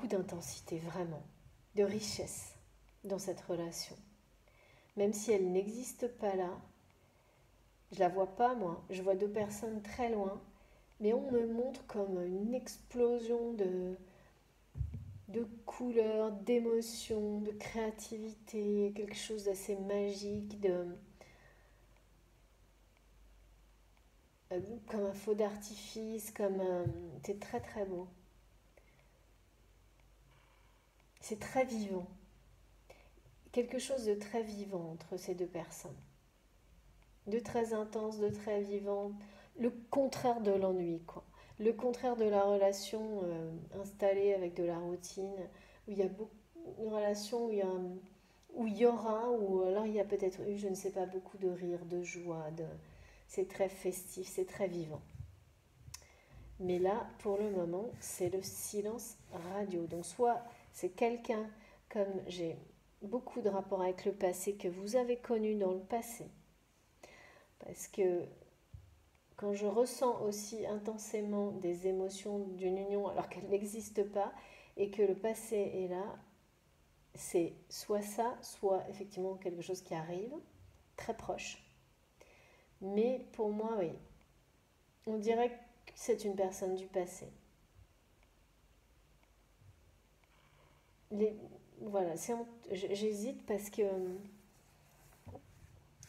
d'intensité, vraiment, de richesse dans cette relation. Même si elle n'existe pas là, je la vois pas moi, je vois deux personnes très loin, mais on me montre comme une explosion de couleurs, d'émotions, de créativité, quelque chose d'assez magique, comme un feu d'artifice, c'est très très beau. C'est très vivant. Quelque chose de très vivant entre ces deux personnes. De très intense, de très vivant. Le contraire de l'ennui, quoi. Le contraire de la relation installée avec de la routine, où il y a beaucoup, une relation où il y aura, ou alors il y a peut-être eu, je ne sais pas, beaucoup de rire, de joie, c'est très festif, c'est très vivant. Mais là, pour le moment, c'est le silence radio. Donc soit c'est quelqu'un, comme j'ai beaucoup de rapports avec le passé, que vous avez connu dans le passé. Parce que quand je ressens aussi intensément des émotions d'une union alors qu'elle n'existe pas et que le passé est là, c'est soit ça, soit effectivement quelque chose qui arrive, très proche. Mais pour moi, oui, on dirait que c'est une personne du passé. Les, voilà, j'hésite parce que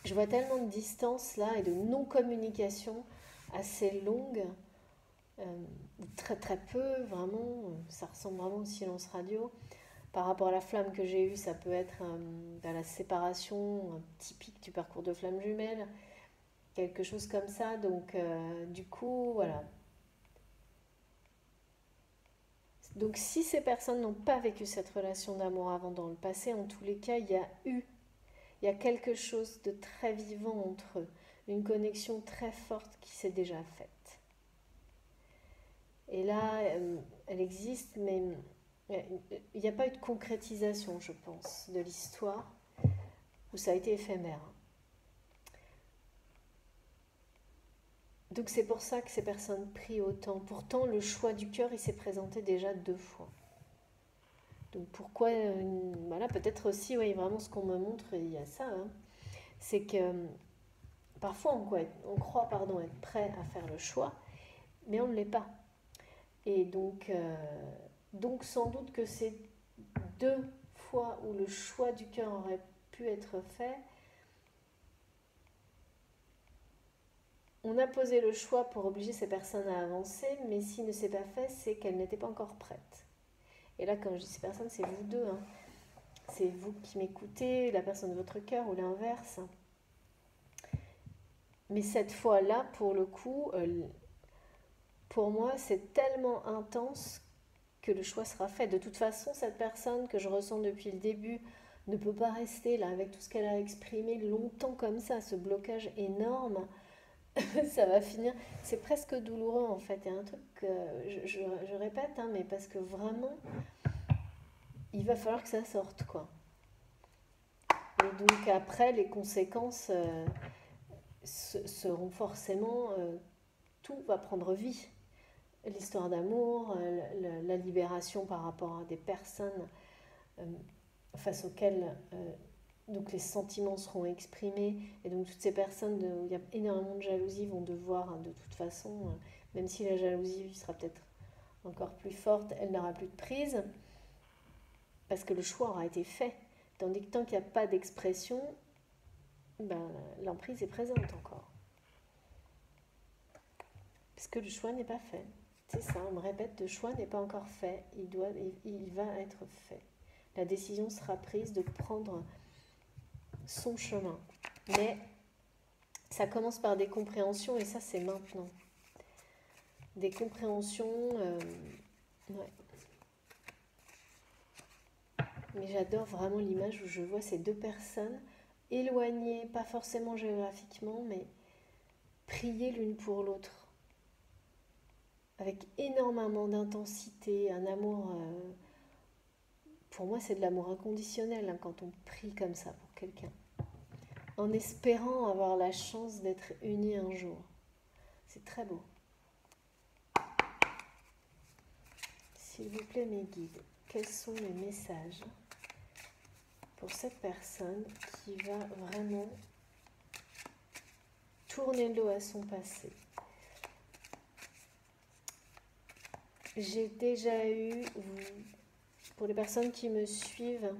je vois tellement de distance là et de non-communication assez longue, très très peu, vraiment, ça ressemble vraiment au silence radio. Par rapport à la flamme que j'ai eue, ça peut être la séparation typique du parcours de flamme jumelle, quelque chose comme ça. Donc, du coup, voilà. Donc, si ces personnes n'ont pas vécu cette relation d'amour avant dans le passé, en tous les cas, il y a quelque chose de très vivant entre eux, une connexion très forte qui s'est déjà faite. Et là, elle existe, mais il n'y a pas eu de concrétisation, je pense, de l'histoire, où ça a été éphémère. Donc c'est pour ça que ces personnes prient autant. Pourtant, le choix du cœur, il s'est présenté déjà 2 fois. Donc pourquoi, voilà, peut-être aussi, oui, vraiment ce qu'on me montre, il y a ça, hein, c'est que parfois on croit être prêt à faire le choix, mais on ne l'est pas. Et donc sans doute que ces 2 fois où le choix du cœur aurait pu être fait, on a posé le choix pour obliger ces personnes à avancer, mais s'il ne s'est pas fait, c'est qu'elles n'étaient pas encore prêtes. Et là, quand je dis ces personnes, c'est vous deux. Hein. C'est vous qui m'écoutez, la personne de votre cœur ou l'inverse. Mais cette fois-là, pour le coup, pour moi, c'est tellement intense que le choix sera fait. De toute façon, cette personne que je ressens depuis le début ne peut pas rester là avec tout ce qu'elle a exprimé longtemps comme ça, ce blocage énorme. Ça va finir, c'est presque douloureux en fait. Il y a un truc que je répète, hein, mais parce que vraiment, il va falloir que ça sorte, quoi. Et donc après, les conséquences seront forcément, tout va prendre vie. L'histoire d'amour, la libération par rapport à des personnes euh, face auxquelles donc les sentiments seront exprimés. Et donc toutes ces personnes où il y a énormément de jalousie vont devoir, hein, de toute façon, même si la jalousie sera peut-être encore plus forte, elle n'aura plus de prise parce que le choix aura été fait. Tandis que tant qu'il n'y a pas d'expression, ben, l'emprise est présente encore. Parce que le choix n'est pas fait. C'est ça, on me répète, le choix n'est pas encore fait, il va être fait. La décision sera prise de prendre son chemin. Mais ça commence par des compréhensions et ça c'est maintenant. Des compréhensions, ouais. Mais j'adore vraiment l'image où je vois ces deux personnes éloignées, pas forcément géographiquement, mais prier l'une pour l'autre. Avec énormément d'intensité, un amour... pour moi, c'est de l'amour inconditionnel hein, quand on prie comme ça pour quelqu'un. En espérant avoir la chance d'être unis un jour. C'est très beau. S'il vous plaît, mes guides, quels sont les messages pour cette personne qui va vraiment tourner le dos à son passé? J'ai déjà eu, pour les personnes qui me suivent,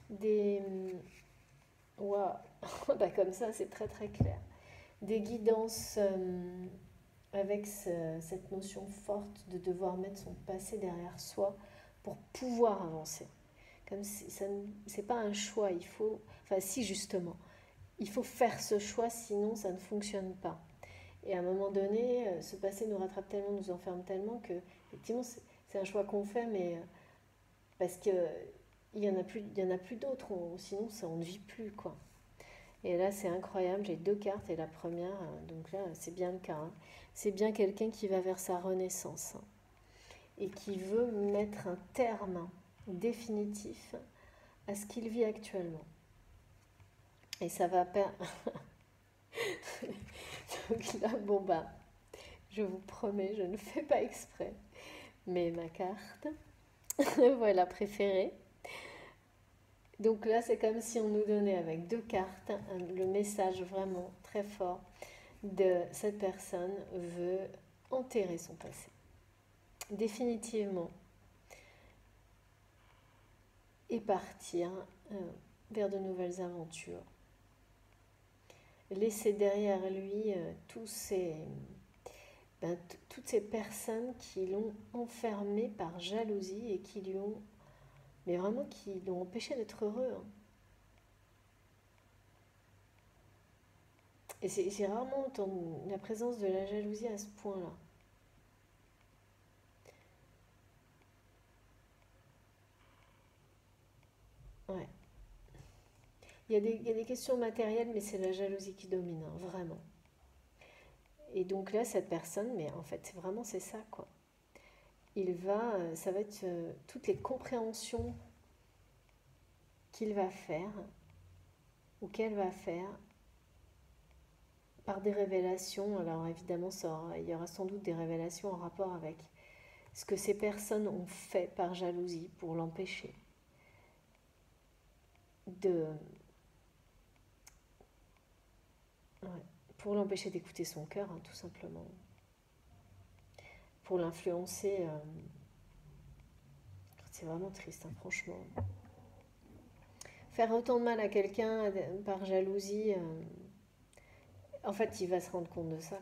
des... Waouh, bah comme ça c'est très très clair. Des guidances avec cette notion forte de devoir mettre son passé derrière soi pour pouvoir avancer. Comme si c'est pas un choix, il faut... Enfin si justement, il faut faire ce choix sinon ça ne fonctionne pas. Et à un moment donné, ce passé nous rattrape tellement, nous enferme tellement que effectivement c'est un choix qu'on fait, mais parce que il y en a plus d'autres, sinon ça on ne vit plus quoi. Et là c'est incroyable, j'ai deux cartes et la première, donc là c'est bien le cas, hein. C'est bien quelqu'un qui va vers sa renaissance hein, et qui veut mettre un terme définitif à ce qu'il vit actuellement. Et ça va pas. Donc là, bon bah, je vous promets, je ne fais pas exprès. Mais ma carte, voilà, préférée. Donc là, c'est comme si on nous donnait avec deux cartes le message vraiment très fort de cette personne veut enterrer son passé. Définitivement. Et partir vers de nouvelles aventures. Laisser derrière lui toutes ces personnes qui l'ont enfermé par jalousie et qui lui ont, mais vraiment qui l'ont empêché d'être heureux. Hein. Et j'ai rarement entendu la présence de la jalousie à ce point-là. Ouais. Il y a des questions matérielles, mais c'est la jalousie qui domine, hein, vraiment. Et donc là, cette personne, mais en fait, vraiment, c'est ça, quoi. Ça va être toutes les compréhensions qu'il va faire, ou qu'elle va faire, par des révélations. Alors évidemment, il y aura sans doute des révélations en rapport avec ce que ces personnes ont fait par jalousie pour l'empêcher de... Ouais, pour l'empêcher d'écouter son cœur, hein, tout simplement. Pour l'influencer. C'est vraiment triste, hein, franchement. Faire autant de mal à quelqu'un par jalousie, en fait, il va se rendre compte de ça.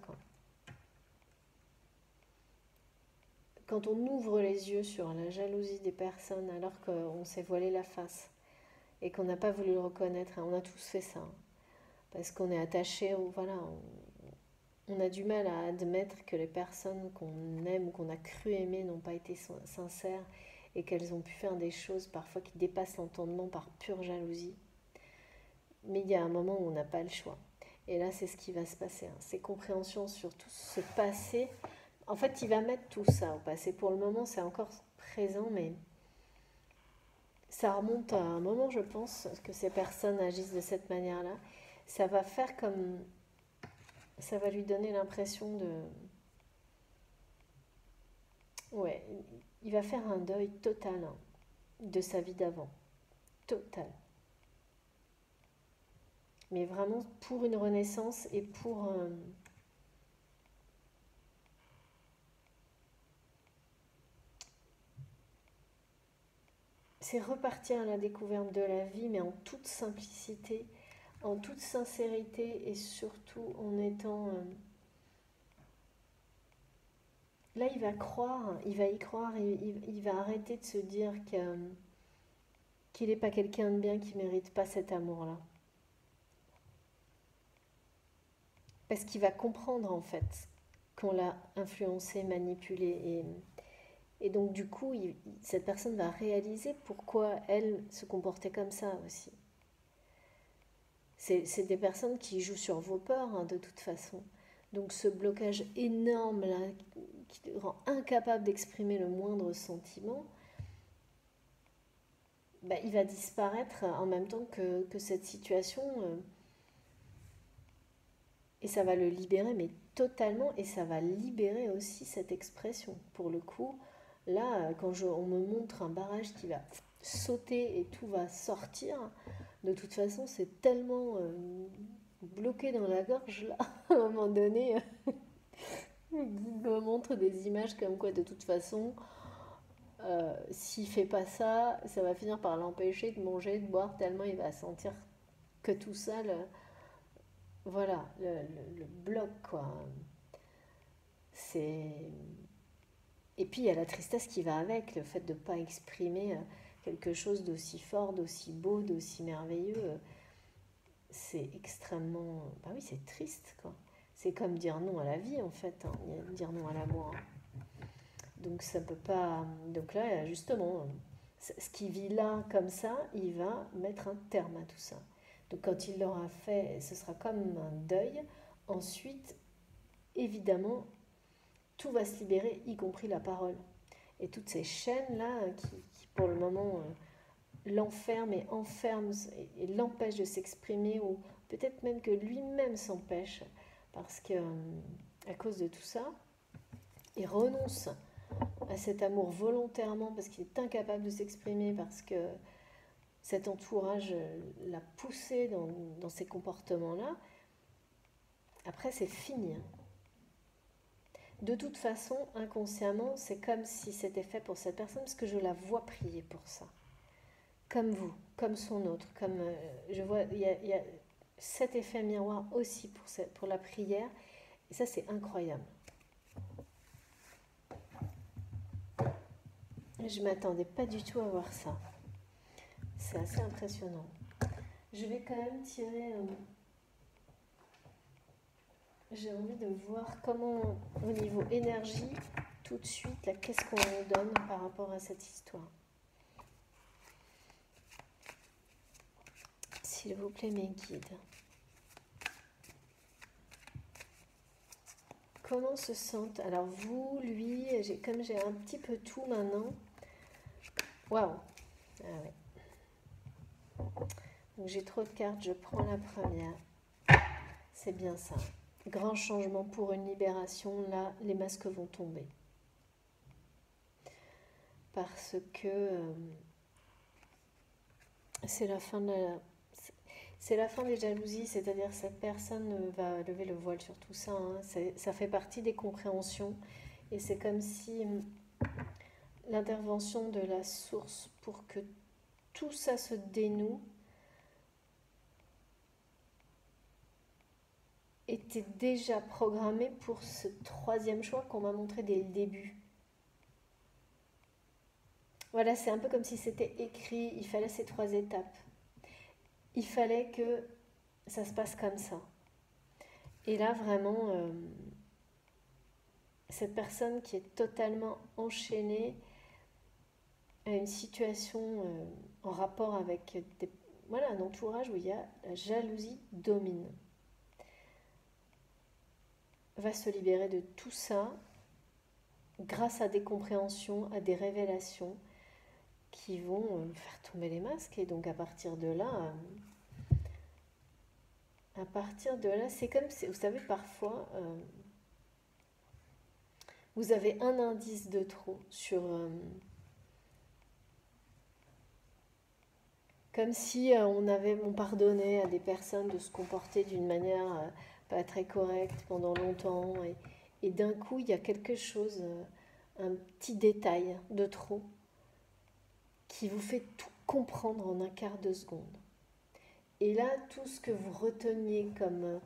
Quand on ouvre les yeux sur la jalousie des personnes alors qu'on s'est voilé la face et qu'on n'a pas voulu le reconnaître, hein, on a tous fait ça. Hein, parce qu'on est attaché, voilà, on a du mal à admettre que les personnes qu'on aime ou qu'on a cru aimer n'ont pas été sincères et qu'elles ont pu faire des choses parfois qui dépassent l'entendement par pure jalousie. Mais il y a un moment où on n'a pas le choix. Et là, c'est ce qui va se passer. Hein. Ces compréhensions sur tout ce passé. En fait, il va mettre tout ça au passé. Pour le moment, c'est encore présent, mais ça remonte à un moment, je pense, que ces personnes agissent de cette manière-là. Ça va faire comme... Ça va lui donner l'impression de... Ouais, il va faire un deuil total hein, de sa vie d'avant. Total. Mais vraiment pour une renaissance et pour... c'est repartir à la découverte de la vie, mais en toute simplicité, en toute sincérité et surtout en étant... là, il va croire, il va y croire, il va arrêter de se dire qu'il n'est pas quelqu'un de bien, qu'il ne mérite pas cet amour-là. Parce qu'il va comprendre en fait qu'on l'a influencé, manipulé. Et donc du coup, cette personne va réaliser pourquoi elle se comportait comme ça aussi. C'est des personnes qui jouent sur vos peurs hein, de toute façon. Donc ce blocage énorme là, qui te rend incapable d'exprimer le moindre sentiment, bah, il va disparaître en même temps que cette situation. Et ça va le libérer, mais totalement. Et ça va libérer aussi cette expression. Pour le coup, là, quand on me montre un barrage qui va sauter et tout va sortir, de toute façon, c'est tellement bloqué dans la gorge, là, à un moment donné. Il me montre des images comme quoi, de toute façon, s'il fait pas ça, ça va finir par l'empêcher de manger, de boire, tellement il va sentir que tout ça, voilà, le bloc, quoi. C'est... Et puis il y a la tristesse qui va avec, le fait de ne pas exprimer quelque chose d'aussi fort, d'aussi beau, d'aussi merveilleux. C'est extrêmement... Bah oui, c'est triste, quoi. C'est comme dire non à la vie, en fait, hein, dire non à l'amour. Donc ça peut pas... Donc là, justement, ce qui vit là comme ça, il va mettre un terme à tout ça. Donc quand il l'aura fait, ce sera comme un deuil. Ensuite, évidemment, tout va se libérer, y compris la parole. Et toutes ces chaînes-là qui pour le moment, l'enferment et enferment et l'empêchent de s'exprimer, ou peut-être même que lui-même s'empêche, parce que à cause de tout ça, il renonce à cet amour volontairement parce qu'il est incapable de s'exprimer, parce que cet entourage l'a poussé dans ces comportements-là. Après, c'est fini. De toute façon, inconsciemment, c'est comme si c'était fait pour cette personne, parce que je la vois prier pour ça. Comme vous, comme son autre, comme je vois, il y a cet effet miroir aussi pour la prière, et ça c'est incroyable. Je ne m'attendais pas du tout à voir ça. C'est assez impressionnant. Je vais quand même tirer... j'ai envie de voir comment, au niveau énergie, tout de suite, là, qu'est-ce qu'on nous donne par rapport à cette histoire. S'il vous plaît, mes guides. Comment se sentent... Alors vous, lui, comme j'ai un petit peu tout maintenant. Waouh. Ah ouais. Donc j'ai trop de cartes, je prends la première. C'est bien ça. Grand changement pour une libération. Là, les masques vont tomber. Parce que c'est la fin c'est la fin des jalousies, c'est-à-dire que cette personne va lever le voile sur tout ça. Hein. Ça fait partie des compréhensions. Et c'est comme si l'intervention de la source pour que tout ça se dénoue était déjà programmée pour ce troisième choix qu'on m'a montré dès le début. Voilà, c'est un peu comme si c'était écrit, il fallait ces 3 étapes. Il fallait que ça se passe comme ça. Et là, vraiment, cette personne qui est totalement enchaînée à une situation en rapport avec un entourage où il y a la jalousie domine, va se libérer de tout ça grâce à des compréhensions, à des révélations qui vont faire tomber les masques. Et donc à partir de là, c'est comme, vous savez, parfois, vous avez un indice de trop sur... comme si on pardonnait à des personnes de se comporter d'une manière pas très correcte pendant longtemps. Et d'un coup, il y a quelque chose, un petit détail de trop, qui vous fait tout comprendre en un quart de seconde. Et là, tout ce que vous reteniez comme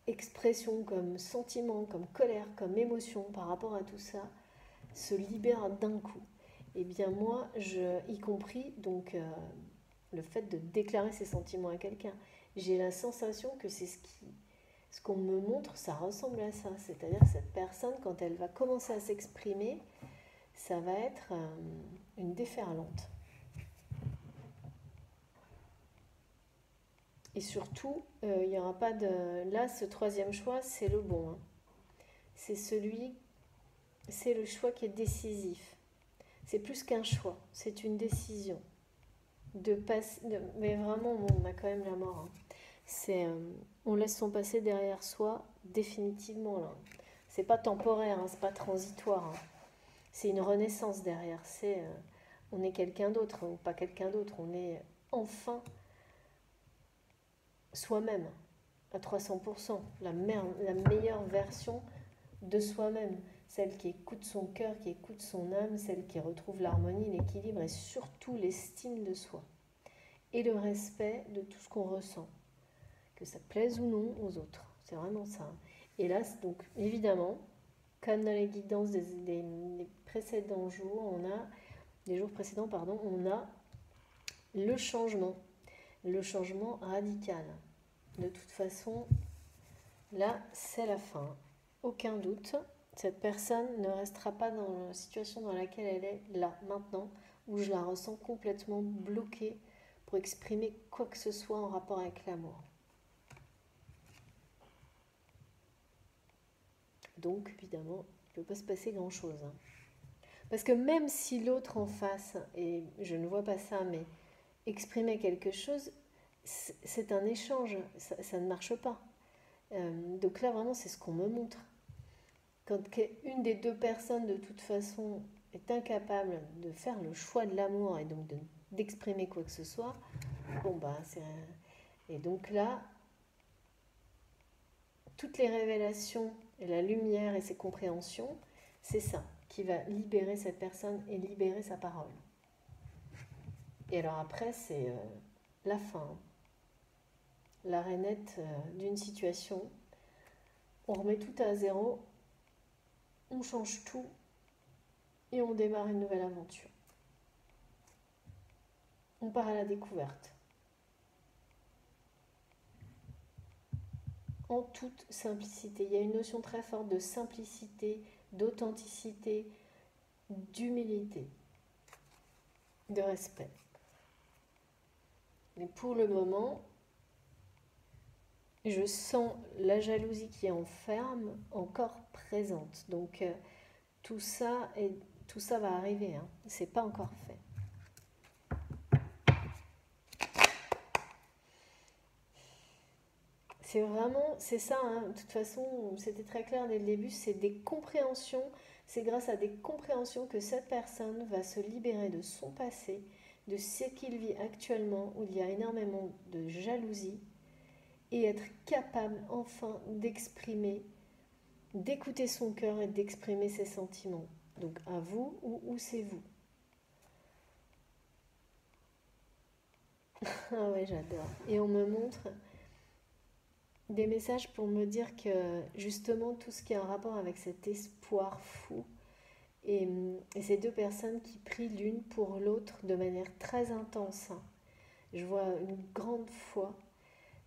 expression, comme sentiment, comme colère, comme émotion par rapport à tout ça, se libère d'un coup. Et bien moi, y compris donc le fait de déclarer ses sentiments à quelqu'un, j'ai la sensation que c'est ce qu'on me montre, ça ressemble à ça. C'est-à-dire que cette personne, quand elle va commencer à s'exprimer, ça va être une déferlante. Et surtout, il n'y aura pas de... Là, ce troisième choix, c'est le bon. Hein. C'est le choix qui est décisif. C'est plus qu'un choix, c'est une décision. Mais vraiment, on a quand même la mort. Hein. On laisse son passé derrière soi, définitivement. Là. C'est pas temporaire, hein, c'est pas transitoire. Hein. C'est une renaissance derrière. On est quelqu'un d'autre, ou pas quelqu'un d'autre. On est enfin soi-même, à 300%. La meilleure version de soi-même. Celle qui écoute son cœur, qui écoute son âme, celle qui retrouve l'harmonie, l'équilibre et surtout l'estime de soi. Et le respect de tout ce qu'on ressent. Que ça plaise ou non aux autres. C'est vraiment ça. Et là, donc, évidemment, comme dans les guidances des précédents jours, des jours précédents, on a le changement radical. De toute façon, là, c'est la fin. Aucun doute, cette personne ne restera pas dans la situation dans laquelle elle est là, maintenant, où je la ressens complètement bloquée pour exprimer quoi que ce soit en rapport avec l'amour. Donc, évidemment, il ne peut pas se passer grand-chose. Hein. Parce que même si l'autre en face, et je ne vois pas ça, mais exprimer quelque chose, c'est un échange, ça ne marche pas. Donc là, vraiment, c'est ce qu'on me montre. Quand une des deux personnes, de toute façon, est incapable de faire le choix de l'amour et donc d'exprimer quoi que ce soit, bon, bah, c'est... Et donc là, toutes les révélations et la lumière et ses compréhensions, c'est ça qui va libérer cette personne et libérer sa parole. Et alors après, c'est la fin. L'arrêt net d'une situation. On remet tout à zéro, on change tout et on démarre une nouvelle aventure. On part à la découverte. En toute simplicité. Il y a une notion très forte de simplicité, d'authenticité, d'humilité, de respect. Mais pour le moment, je sens la jalousie qui enferme encore présente. Donc tout ça va arriver. Hein. C'est pas encore fait. C'est ça, hein. De toute façon, c'était très clair dès le début, c'est des compréhensions, c'est grâce à des compréhensions que cette personne va se libérer de son passé, de ce qu'il vit actuellement, où il y a énormément de jalousie, et être capable enfin d'exprimer, d'écouter son cœur et d'exprimer ses sentiments. Donc à vous ou où c'est vous. Ah ouais, j'adore. Et on me montre des messages pour me dire que justement tout ce qui a un rapport avec cet espoir fou et ces deux personnes qui prient l'une pour l'autre de manière très intense. Je vois une grande foi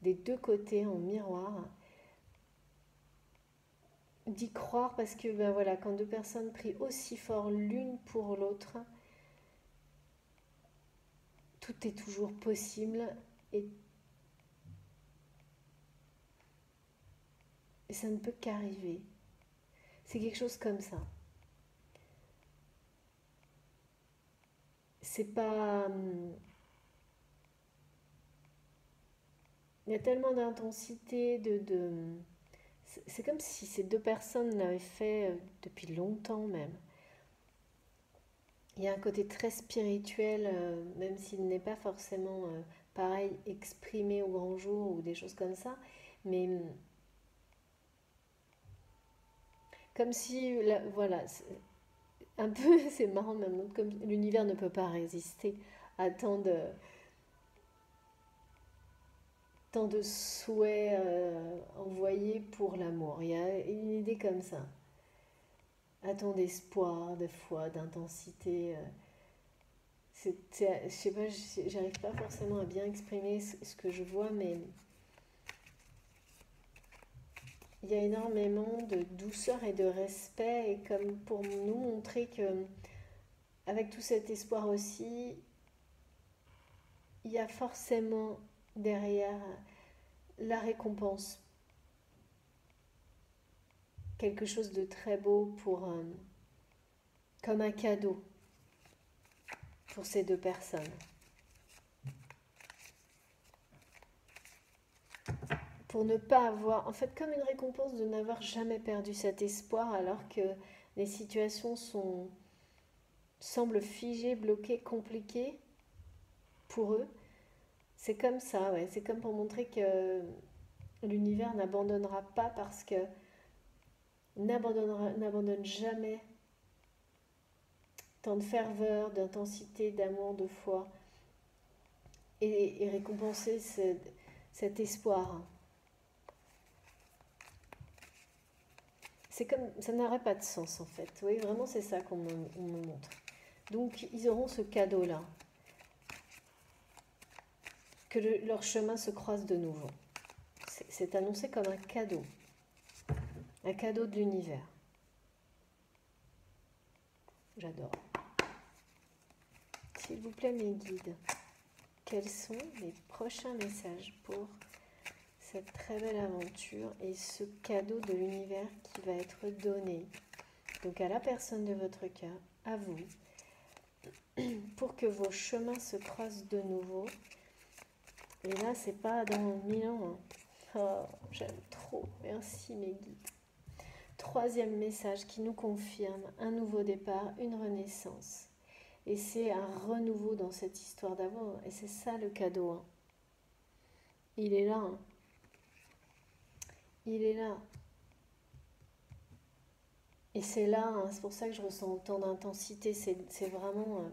des deux côtés en miroir, d'y croire parce que ben voilà, quand deux personnes prient aussi fort l'une pour l'autre, tout est toujours possible et ça ne peut qu'arriver. C'est quelque chose comme ça. C'est pas... Il y a tellement d'intensité, c'est comme si ces deux personnes l'avaient fait depuis longtemps même. Il y a un côté très spirituel, même s'il n'est pas forcément pareil exprimé au grand jour ou des choses comme ça, mais comme si, voilà, un peu, c'est marrant même, comme l'univers ne peut pas résister à tant tant de souhaits envoyés pour l'amour. Il y a une idée comme ça. Tant d'espoir, de foi, d'intensité. Je sais pas, j'arrive pas forcément à bien exprimer ce que je vois, mais il y a énormément de douceur et de respect, et comme pour nous montrer que, avec tout cet espoir aussi, il y a forcément derrière la récompense, quelque chose de très beau comme un cadeau pour ces deux personnes. Pour ne pas avoir, en fait, comme une récompense de n'avoir jamais perdu cet espoir, alors que les situations semblent figées, bloquées, compliquées pour eux. C'est comme ça, ouais. C'est comme pour montrer que l'univers n'abandonnera pas, parce que n'abandonne jamais tant de ferveur, d'intensité, d'amour, de foi, et récompenser cet espoir. C'est comme, ça n'aurait pas de sens en fait. Oui, vraiment c'est ça qu'on me montre. Donc ils auront ce cadeau-là, que leur chemin se croise de nouveau. C'est annoncé comme un cadeau de l'univers. J'adore. S'il vous plaît mes guides, quels sont les prochains messages pour cette très belle aventure et ce cadeau de l'univers qui va être donné, donc à la personne de votre cœur, à vous, pour que vos chemins se croisent de nouveau. Et là, c'est pas dans 1000 ans. Hein. Oh, j'aime trop. Merci mes guides. Troisième message qui nous confirme un nouveau départ, une renaissance. Et c'est un renouveau dans cette histoire d'amour. Et c'est ça le cadeau. Hein. Il est là. Hein. Il est là. Et c'est là, hein, c'est pour ça que je ressens autant d'intensité. C'est vraiment...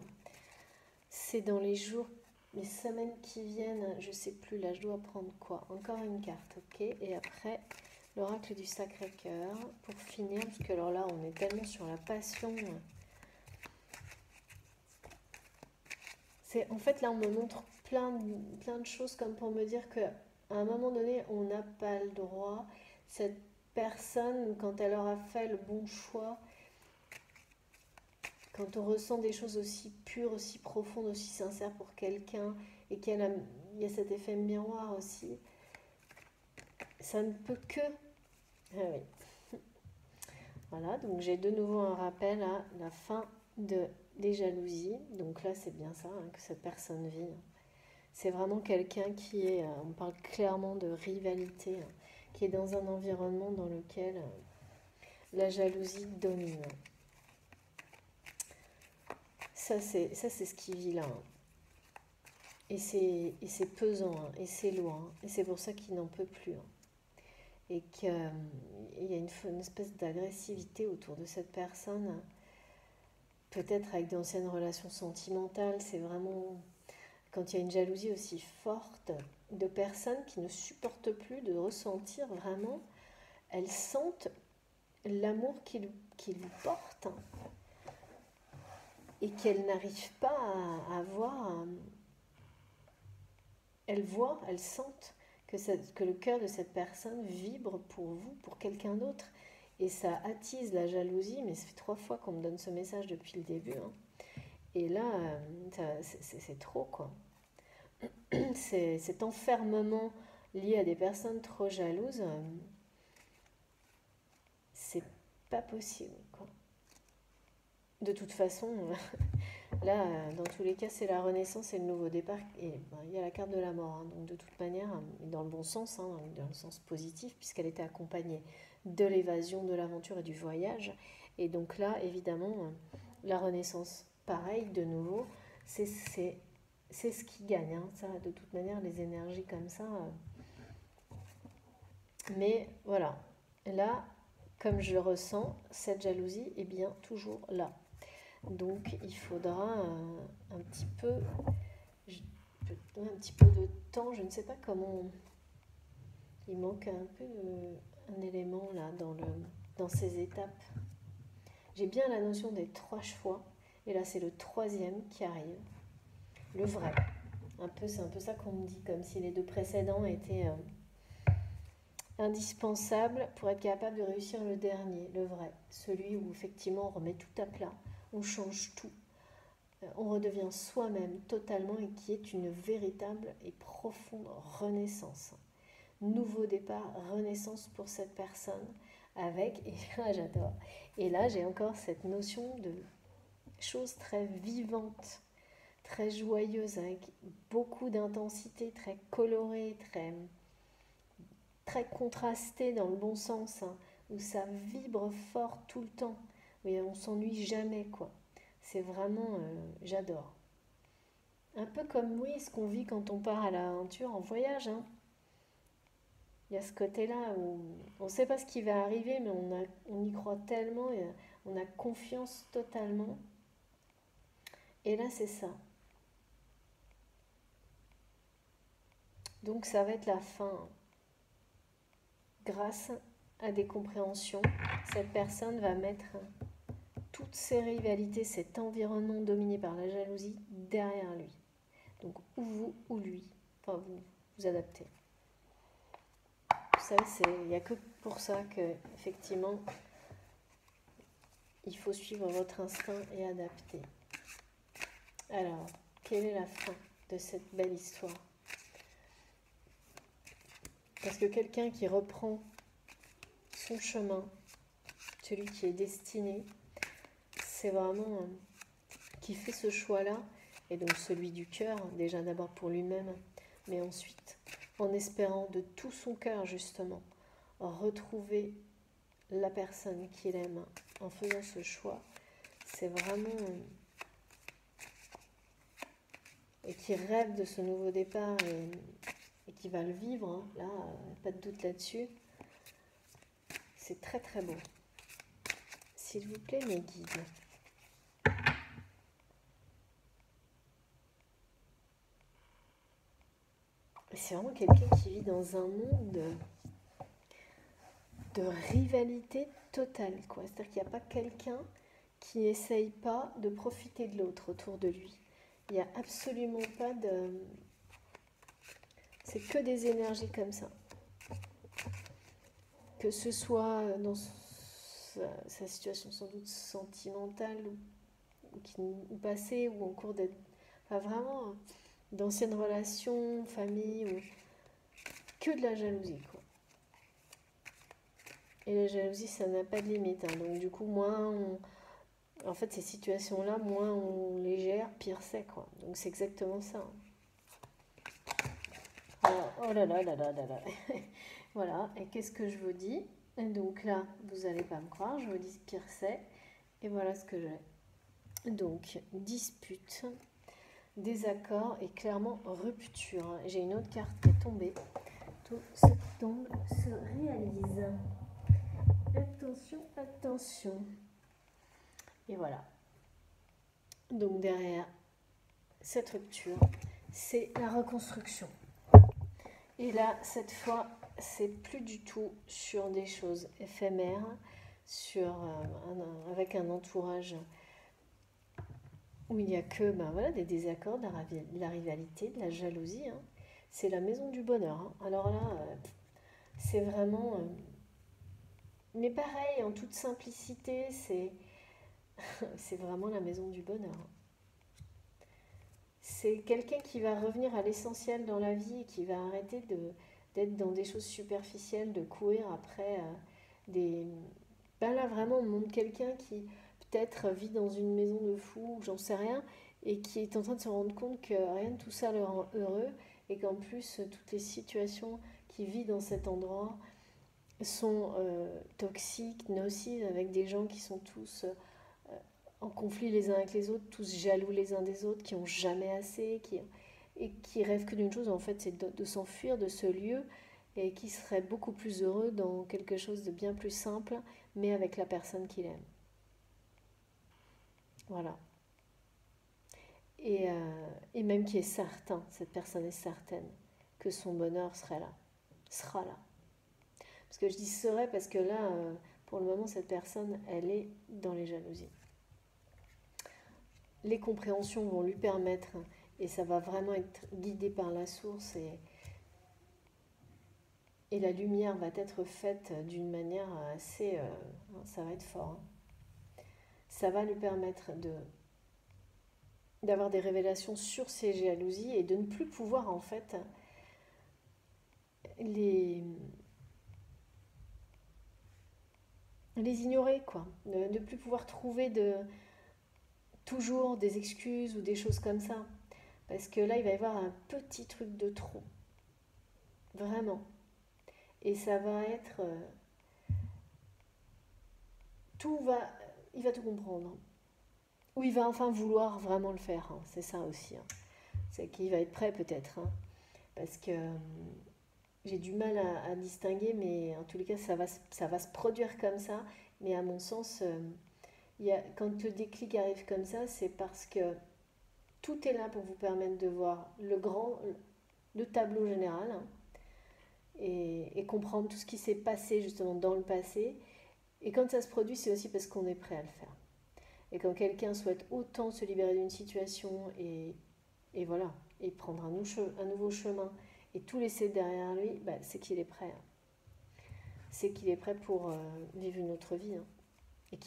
c'est dans les jours, les semaines qui viennent, je sais plus, là je dois prendre quoi? Encore une carte, ok? Et après, l'oracle du Sacré-Cœur, pour finir, parce que alors là, on est tellement sur la passion. En fait, là, on me montre plein de choses, comme pour me dire qu'à un moment donné, on n'a pas le droit. Cette personne, quand elle aura fait le bon choix, quand on ressent des choses aussi pures, aussi profondes, aussi sincères pour quelqu'un, et il y a cet effet miroir aussi, ça ne peut que... Ah oui. Voilà, donc j'ai de nouveau un rappel à la fin des jalousies. Donc là, c'est bien ça, hein, que cette personne vit. C'est vraiment quelqu'un qui est, on parle clairement de rivalité, hein, qui est dans un environnement dans lequel la jalousie domine. Ça, c'est ce qu'il vit là. Hein. Et c'est pesant, hein, et c'est loin, hein, et c'est pour ça qu'il n'en peut plus. Hein. Et qu'il y a une espèce d'agressivité autour de cette personne, peut-être avec d'anciennes relations sentimentales. C'est vraiment quand il y a une jalousie aussi forte de personnes qui ne supportent plus de ressentir vraiment, elles sentent l'amour qu'il vous porte, hein, et qu'elles n'arrivent pas à avoir. Elles voient, elles sentent que le cœur de cette personne vibre pour vous, pour quelqu'un d'autre. Et ça attise la jalousie, mais ça fait 3 fois qu'on me donne ce message depuis le début. Hein. Et là, c'est trop, quoi. Cet enfermement lié à des personnes trop jalouses, c'est pas possible, quoi. De toute façon, là, dans tous les cas, c'est la renaissance et le nouveau départ. Et il y a la carte de la mort. Hein, donc, de toute manière, dans le bon sens, hein, dans le sens positif, puisqu'elle était accompagnée de l'évasion, de l'aventure et du voyage. Et donc là, évidemment, la renaissance, pareil, de nouveau, c'est ce qui gagne. Hein, ça, de toute manière, les énergies comme ça. Mais voilà, là, comme je le ressens, cette jalousie est bien toujours là. Donc il faudra un petit peu de temps, je ne sais pas comment Il manque un peu un élément là dans ces étapes. J'ai bien la notion des 3 choix, et là c'est le 3e qui arrive, le vrai. C'est un peu ça qu'on me dit, comme si les 2 précédents étaient indispensables pour être capable de réussir le dernier, le vrai. Celui où effectivement on remet tout à plat, on change tout, on redevient soi-même totalement et qui est une véritable et profonde renaissance. Nouveau départ, renaissance pour cette personne avec, et là j'adore, et là j'ai encore cette notion de chose très vivante, très joyeuse, avec beaucoup d'intensité, très colorée, très contrastée dans le bon sens, hein, où ça vibre fort tout le temps, où on s'ennuie jamais, quoi. C'est vraiment, j'adore. Un peu comme, oui, ce qu'on vit quand on part à l'aventure en voyage, hein. Il y a ce côté-là où on ne sait pas ce qui va arriver, mais on y croit tellement, et on a confiance totalement. Et là, c'est ça. Donc, ça va être la fin. Grâce à des compréhensions, cette personne va mettre toutes ses rivalités, cet environnement dominé par la jalousie, derrière lui. Donc, ou vous ou lui. Enfin, vous adaptez. Vous savez, il n'y a que pour ça que, effectivement, il faut suivre votre instinct et adapter. Alors, quelle est la fin de cette belle histoire? Parce que quelqu'un qui reprend son chemin, celui qui est destiné, c'est vraiment qui fait ce choix-là, et donc celui du cœur, déjà d'abord pour lui-même, mais ensuite, en espérant de tout son cœur justement, retrouver la personne qu'il aime en faisant ce choix, c'est vraiment... et qui rêve de ce nouveau départ et qui va le vivre, hein, là, pas de doute là-dessus. C'est très très beau. S'il vous plaît, mes guides. C'est vraiment quelqu'un qui vit dans un monde de rivalité totale, quoi. C'est-à-dire qu'il n'y a pas quelqu'un qui n'essaye pas de profiter de l'autre autour de lui. Il n'y a absolument pas de... C'est que des énergies comme ça. Que ce soit dans sa situation sans doute sentimentale ou passée ou en cours d'être... Enfin vraiment, d'anciennes relations, famille, ou que de la jalousie, quoi. Et la jalousie, ça n'a pas de limite, hein. Donc du coup, en fait, ces situations-là, moins on les gère, pire c'est, quoi. Donc c'est exactement ça, hein. Alors, oh là là là là là là. Voilà, et qu'est-ce que je vous dis? Et donc là, vous n'allez pas me croire, je vous dis pire c'est. Et voilà ce que j'ai. Donc, dispute, désaccord et clairement rupture. J'ai une autre carte qui est tombée. Tout ce qui tombe se réalise. Attention, attention. Et voilà. Donc derrière cette rupture, c'est la reconstruction. Et là, cette fois, c'est plus du tout sur des choses éphémères, avec un entourage où il n'y a que voilà, des désaccords, de la rivalité, de la jalousie, hein. C'est la maison du bonheur, hein. Alors là, c'est vraiment... mais pareil, en toute simplicité, c'est vraiment la maison du bonheur. C'est quelqu'un qui va revenir à l'essentiel dans la vie et qui va arrêter d'être dans des choses superficielles, de courir après des... Ben là, vraiment, on montre quelqu'un qui peut-être vit dans une maison de fou, j'en sais rien, et qui est en train de se rendre compte que rien de tout ça le rend heureux, et qu'en plus, toutes les situations qu'il vit dans cet endroit sont toxiques, nocives, avec des gens qui sont tous en conflit les uns avec les autres, tous jaloux les uns des autres, qui n'ont jamais assez, et qui rêvent que d'une chose, en fait, c'est de s'enfuir de ce lieu, et qui seraient beaucoup plus heureux dans quelque chose de bien plus simple, mais avec la personne qu'il aime. Voilà. Et même qui est certain, cette personne est certaine que son bonheur sera là. Parce que je dis serait parce que là, pour le moment, cette personne, elle est dans les jalousies. Les compréhensions vont lui permettre, et ça va vraiment être guidé par la source, et la lumière va être faite d'une manière assez... ça va être fort. Hein. Ça va lui permettre d'avoir des révélations sur ces jalousies et de ne plus pouvoir en fait les ignorer, quoi. De ne plus pouvoir trouver toujours des excuses ou des choses comme ça. Parce que là, il va y avoir un petit truc de trop. Vraiment. Et ça va être... il va tout comprendre. Ou il va enfin vouloir vraiment le faire. Hein. C'est ça aussi. Hein. C'est qu'il va être prêt peut-être. Hein. Parce que j'ai du mal à distinguer, mais en tous les cas, ça va se produire comme ça. Mais à mon sens, quand le déclic arrive comme ça, c'est parce que tout est là pour vous permettre de voir le tableau général, hein, et comprendre tout ce qui s'est passé justement dans le passé. Et quand ça se produit, c'est aussi parce qu'on est prêt à le faire. Et quand quelqu'un souhaite autant se libérer d'une situation et voilà, et prendre un nouveau chemin et tout laisser derrière lui, bah, c'est qu'il est prêt. Hein. C'est qu'il est prêt pour vivre une autre vie. Hein. Et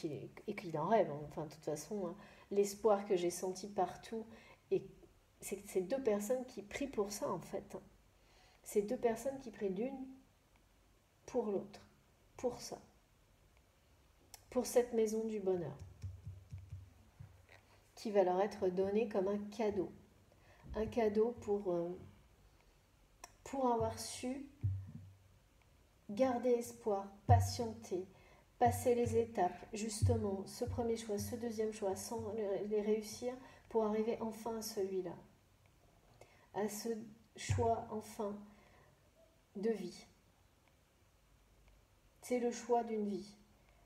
qu'il en rêve. Hein. Enfin, de toute façon, hein, l'espoir que j'ai senti partout, et c'est ces deux personnes qui prient pour ça, en fait. Hein. Ces deux personnes qui prient l'une pour l'autre, pour ça, pour cette maison du bonheur, qui va leur être donnée comme un cadeau. Un cadeau pour avoir su garder espoir, patienter, passer les étapes, justement, ce premier choix, ce deuxième choix, sans les réussir, pour arriver enfin à celui-là, à ce choix enfin de vie. C'est le choix d'une vie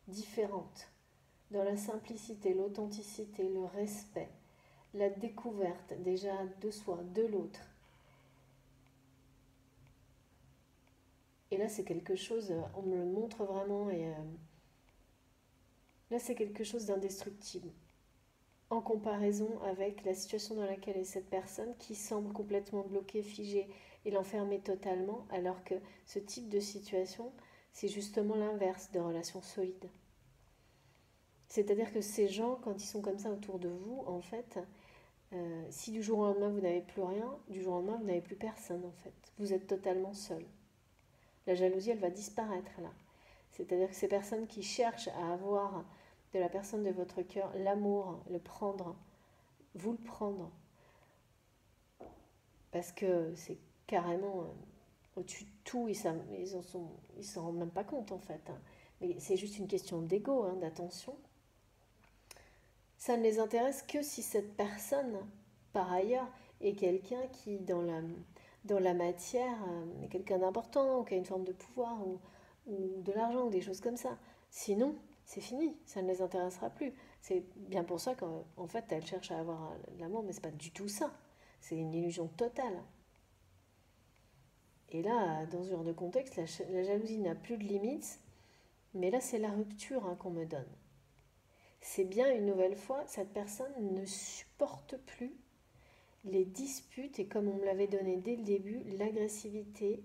différente, dans la simplicité, l'authenticité, le respect, la découverte déjà de soi, de l'autre. Et là, c'est quelque chose, on me le montre vraiment, et là, c'est quelque chose d'indestructible. En comparaison avec la situation dans laquelle est cette personne qui semble complètement bloquée, figée et l'enfermer totalement, alors que ce type de situation, c'est justement l'inverse de relations solides. C'est-à-dire que ces gens, quand ils sont comme ça autour de vous, en fait, si du jour au lendemain vous n'avez plus rien, du jour au lendemain vous n'avez plus personne, en fait. Vous êtes totalement seul. La jalousie, elle va disparaître là. C'est-à-dire que ces personnes qui cherchent à avoir de la personne de votre cœur l'amour, le prendre, vous le prendre, parce que c'est carrément au-dessus de tout, ils s'en rendent même pas compte en fait. Hein. Mais c'est juste une question d'ego, hein, d'attention. Ça ne les intéresse que si cette personne, par ailleurs, est quelqu'un qui, dans la matière, est quelqu'un d'important, ou qui a une forme de pouvoir, ou de l'argent, ou des choses comme ça. Sinon, c'est fini, ça ne les intéressera plus. C'est bien pour ça qu'en fait, elles cherchent à avoir l'amour, mais c'est pas du tout ça. C'est une illusion totale. Et là, dans ce genre de contexte, la jalousie n'a plus de limites, mais là, c'est la rupture, hein, qu'on me donne. C'est bien une nouvelle fois, cette personne ne supporte plus les disputes et, comme on me l'avait donné dès le début, l'agressivité,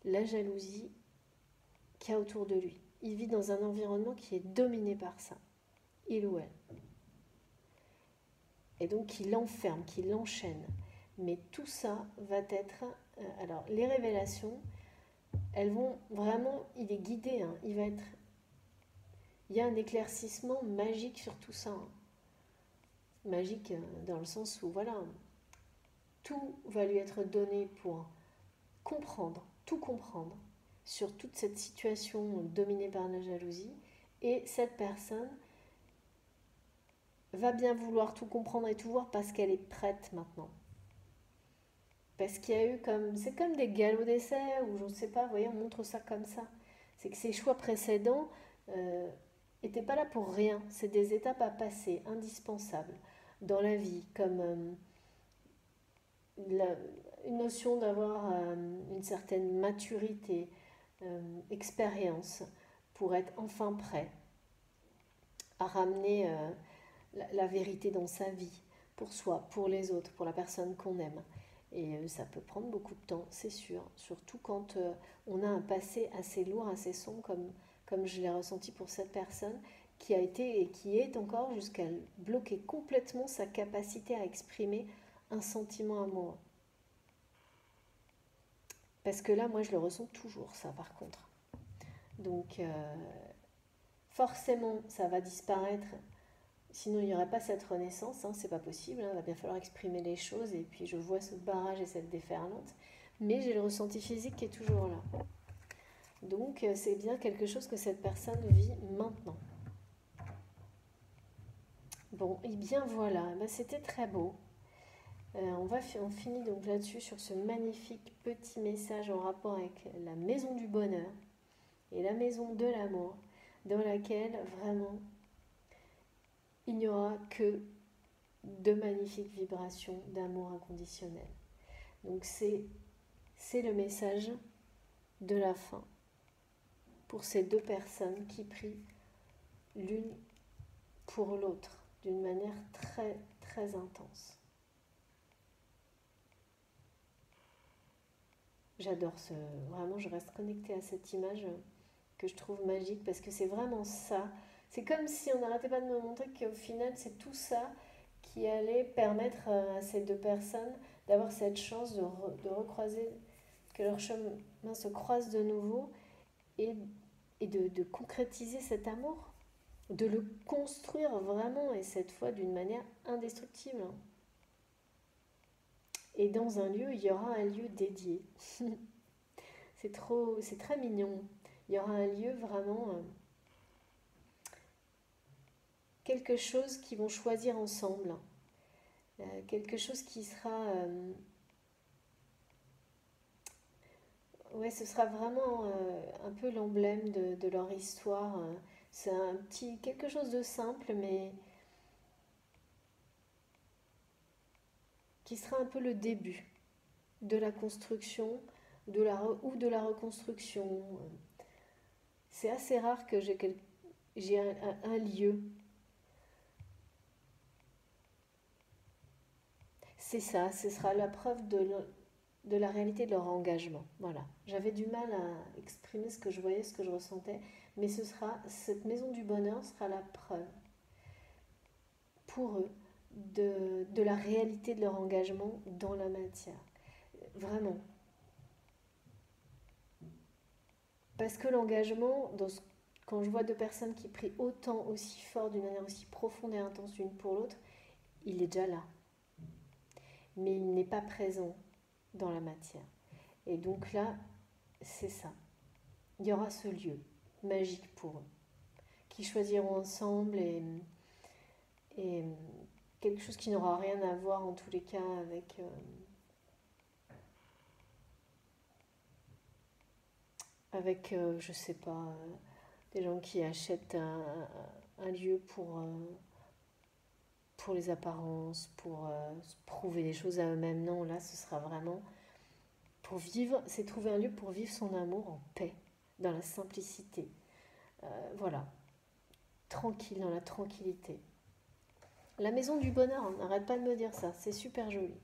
la jalousie qu'il y a autour de lui. Il vit dans un environnement qui est dominé par ça, il ou elle. Et donc qui l'enferme, qui l'enchaîne. Mais tout ça va être... alors, les révélations, elles vont vraiment... Il est guidé, hein, il y a un éclaircissement magique sur tout ça. Hein. Magique dans le sens où, voilà, tout va lui être donné pour comprendre, tout comprendre sur toute cette situation dominée par la jalousie. Et cette personne va bien vouloir tout comprendre et tout voir parce qu'elle est prête maintenant. Parce qu'il y a eu comme... C'est comme des galops d'essai, ou je ne sais pas, vous voyez, on montre ça comme ça. C'est que ces choix précédents n'étaient pas là pour rien. C'est des étapes à passer, indispensables dans la vie, comme une notion d'avoir une certaine maturité, expérience pour être enfin prêt à ramener la vérité dans sa vie, pour soi, pour les autres, pour la personne qu'on aime. Et ça peut prendre beaucoup de temps, c'est sûr, surtout quand on a un passé assez lourd, assez sombre, comme je l'ai ressenti pour cette personne, qui a été et qui est encore jusqu'à bloquer complètement sa capacité à exprimer un sentiment amoureux. Parce que là, moi, je le ressens toujours, ça, par contre. Donc, forcément, ça va disparaître. Sinon, il n'y aurait pas cette renaissance, hein, c'est pas possible. Il va bien falloir exprimer les choses. Et puis, je vois ce barrage et cette déferlante. Mais j'ai le ressenti physique qui est toujours là. Donc, c'est bien quelque chose que cette personne vit maintenant. Bon, et bien voilà, c'était très beau. On finit donc là-dessus sur ce magnifique petit message en rapport avec la maison du bonheur et la maison de l'amour, dans laquelle vraiment il n'y aura que de magnifiques vibrations d'amour inconditionnel. Donc c'est le message de la fin pour ces deux personnes qui prient l'une pour l'autre d'une manière très très intense. J'adore vraiment, je reste connectée à cette image que je trouve magique parce que c'est vraiment ça. C'est comme si on n'arrêtait pas de me montrer qu'au final, c'est tout ça qui allait permettre à ces deux personnes d'avoir cette chance de recroiser, que leur chemin se croise de nouveau et de concrétiser cet amour, de le construire vraiment et cette fois d'une manière indestructible. Et dans un lieu, il y aura un lieu dédié. C'est très mignon. Il y aura un lieu vraiment, quelque chose qu'ils vont choisir ensemble. Quelque chose qui sera... ouais, ce sera vraiment un peu l'emblème de leur histoire. C'est quelque chose de simple, mais qui sera un peu le début de la construction ou de la reconstruction. C'est assez rare que j'ai un lieu. C'est ça, ce sera la preuve de la réalité de leur engagement. Voilà. J'avais du mal à exprimer ce que je voyais, ce que je ressentais, mais cette maison du bonheur sera la preuve pour eux de la réalité de leur engagement dans la matière. Vraiment. Parce que l'engagement, quand je vois deux personnes qui prient autant, aussi fort, d'une manière aussi profonde et intense l'une pour l'autre, il est déjà là. Mais il n'est pas présent dans la matière. Et donc là, c'est ça. Il y aura ce lieu magique pour eux, qui choisiront ensemble et quelque chose qui n'aura rien à voir en tous les cas avec je sais pas, des gens qui achètent un lieu pour les apparences, pour se prouver des choses à eux-mêmes. Non, là, ce sera vraiment pour vivre, c'est trouver un lieu pour vivre son amour en paix, dans la simplicité. Voilà, tranquille, dans la tranquillité. La maison du bonheur, on n'arrête pas de me dire ça, c'est super joli.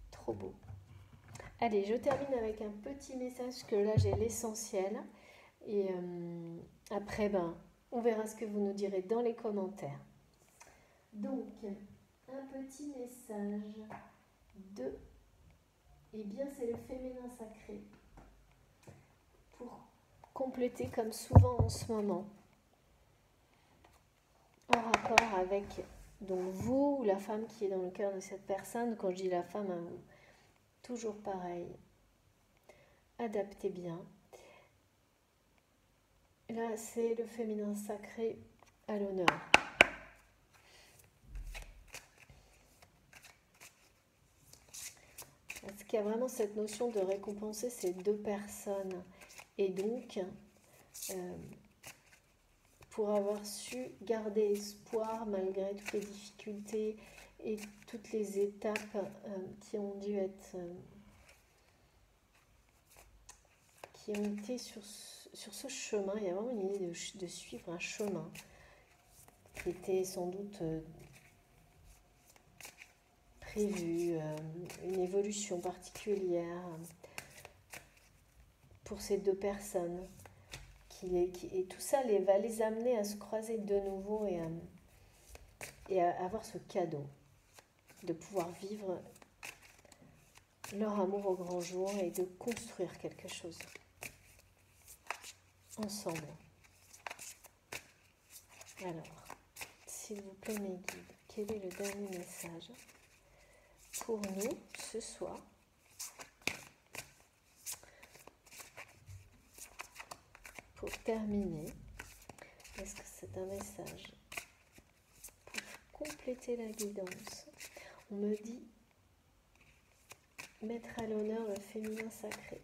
Trop beau. Allez, je termine avec un petit message que là j'ai l'essentiel. Et après, on verra ce que vous nous direz dans les commentaires. Donc, un petit message de... Eh bien, c'est le féminin sacré. Pour compléter comme souvent en ce moment. En rapport avec donc vous ou la femme qui est dans le cœur de cette personne. Quand je dis la femme, toujours pareil. Adaptez bien. Là, c'est le féminin sacré à l'honneur. Parce qu'il y a vraiment cette notion de récompenser ces deux personnes. Et donc, pour avoir su garder espoir malgré toutes les difficultés et toutes les étapes qui ont dû être... qui ont été sur ce chemin. Il y a vraiment une idée de suivre un chemin qui était sans doute prévu, une évolution particulière pour ces deux personnes. Et tout ça va les amener à se croiser de nouveau et à avoir ce cadeau de pouvoir vivre leur amour au grand jour et de construire quelque chose ensemble. Alors, s'il vous plaît mes guides, quel est le dernier message pour nous ce soir? Pour terminer, est-ce que c'est un message pour compléter la guidance? On me dit mettre à l'honneur le féminin sacré.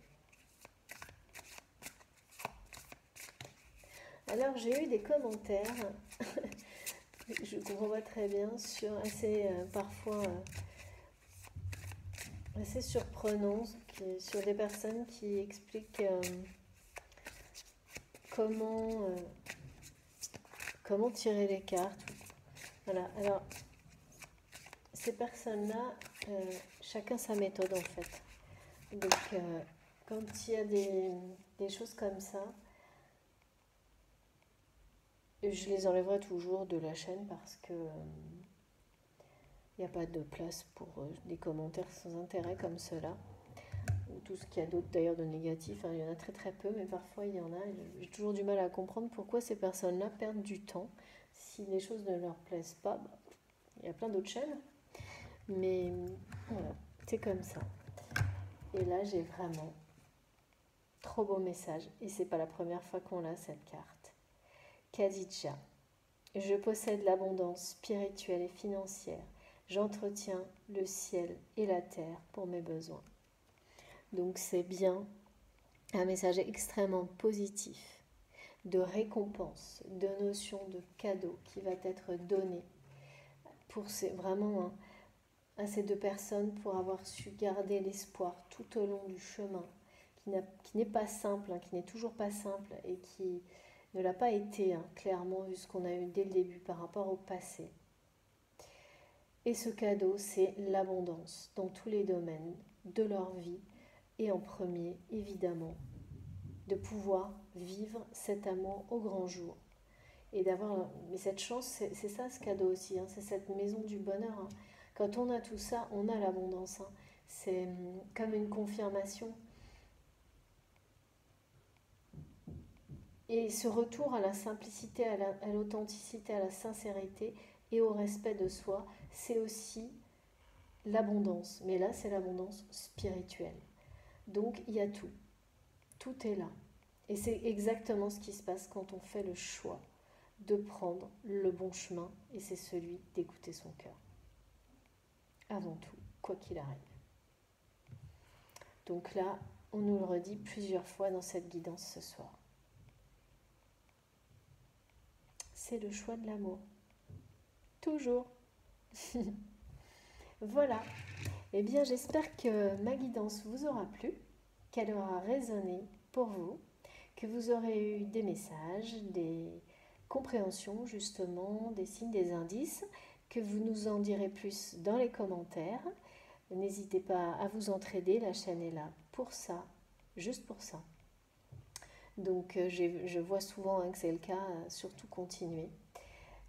Alors j'ai eu des commentaires, je comprends pas très bien, sur parfois assez surprenants, sur des personnes qui expliquent comment tirer les cartes. Voilà, alors ces personnes-là, chacun sa méthode en fait. Donc quand il y a des choses comme ça, je les enlèverai toujours de la chaîne parce que il n'y a pas de place pour des commentaires sans intérêt comme cela. Ou tout ce qu'il y a d'autre d'ailleurs de négatif, hein, il y en a très très peu, mais parfois il y en a. J'ai toujours du mal à comprendre pourquoi ces personnes-là perdent du temps. Si les choses ne leur plaisent pas, bah, il y a plein d'autres chaînes. Mais voilà, c'est comme ça. Et là, j'ai vraiment trop beau message. Et c'est pas la première fois qu'on a cette carte. Khadija, je possède l'abondance spirituelle et financière. J'entretiens le ciel et la terre pour mes besoins. Donc c'est bien un message extrêmement positif, de récompense, de notion de cadeau qui va être donné pour vraiment à ces deux personnes pour avoir su garder l'espoir tout au long du chemin, qui n'est pas simple, qui n'est toujours pas simple et qui ne l'a pas été, clairement, vu ce qu'on a eu dès le début par rapport au passé. Et ce cadeau, c'est l'abondance dans tous les domaines de leur vie et en premier, évidemment, de pouvoir vivre cet amour au grand jour. Et d'avoir, mais cette chance, c'est ça ce cadeau aussi, c'est cette maison du bonheur. Quand on a tout ça, on a l'abondance. C'est comme une confirmation. Et ce retour à la simplicité, à l'authenticité, à la sincérité et au respect de soi, c'est aussi l'abondance. Mais là, c'est l'abondance spirituelle. Donc, il y a tout. Tout est là. Et c'est exactement ce qui se passe quand on fait le choix de prendre le bon chemin, et c'est celui d'écouter son cœur. Avant tout, quoi qu'il arrive. Donc là, on nous le redit plusieurs fois dans cette guidance ce soir. C'est le choix de l'amour. Toujours. Voilà. Eh bien, j'espère que ma guidance vous aura plu, qu'elle aura résonné pour vous, que vous aurez eu des messages, des compréhensions justement, des signes, des indices, que vous nous en direz plus dans les commentaires. N'hésitez pas à vous entraider, la chaîne est là pour ça, juste pour ça. Donc je vois souvent que c'est le cas, surtout continuez.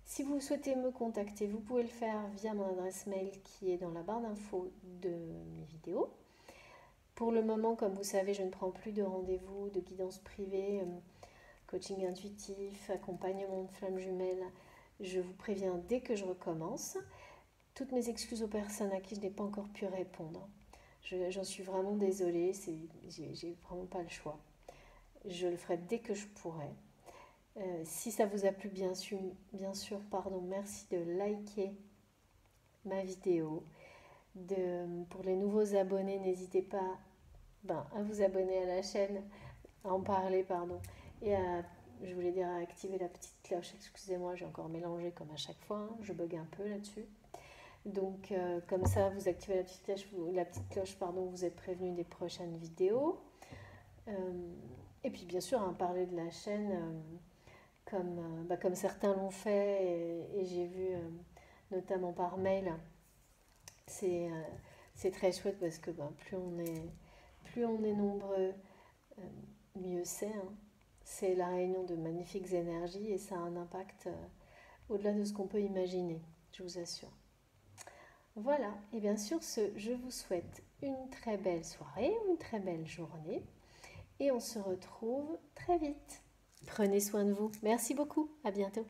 Si vous souhaitez me contacter, vous pouvez le faire via mon adresse mail qui est dans la barre d'infos de mes vidéos. Pour le moment, comme vous savez, je ne prends plus de rendez-vous, de guidance privée, coaching intuitif, accompagnement de flammes jumelles. Je vous préviens dès que je recommence. Toutes mes excuses aux personnes à qui je n'ai pas encore pu répondre. J'en suis vraiment désolée, j'ai vraiment pas le choix. Je le ferai dès que je pourrai. Si ça vous a plu, bien sûr, merci de liker ma vidéo. Pour les nouveaux abonnés, n'hésitez pas à vous abonner à la chaîne, à en parler, et je voulais dire à activer la petite cloche. Excusez-moi, j'ai encore mélangé comme à chaque fois, je bug un peu là-dessus. Donc comme ça, vous activez la petite cloche, vous êtes prévenu des prochaines vidéos. Et puis bien sûr, hein, parler de la chaîne comme certains l'ont fait et j'ai vu notamment par mail, c'est c'est très chouette parce que plus on est nombreux, euh, mieux c'est, hein. C'est la réunion de magnifiques énergies et ça a un impact au-delà de ce qu'on peut imaginer, je vous assure. Voilà, et bien sûr, je vous souhaite une très belle soirée, une très belle journée et on se retrouve très vite. Prenez soin de vous. Merci beaucoup, à bientôt.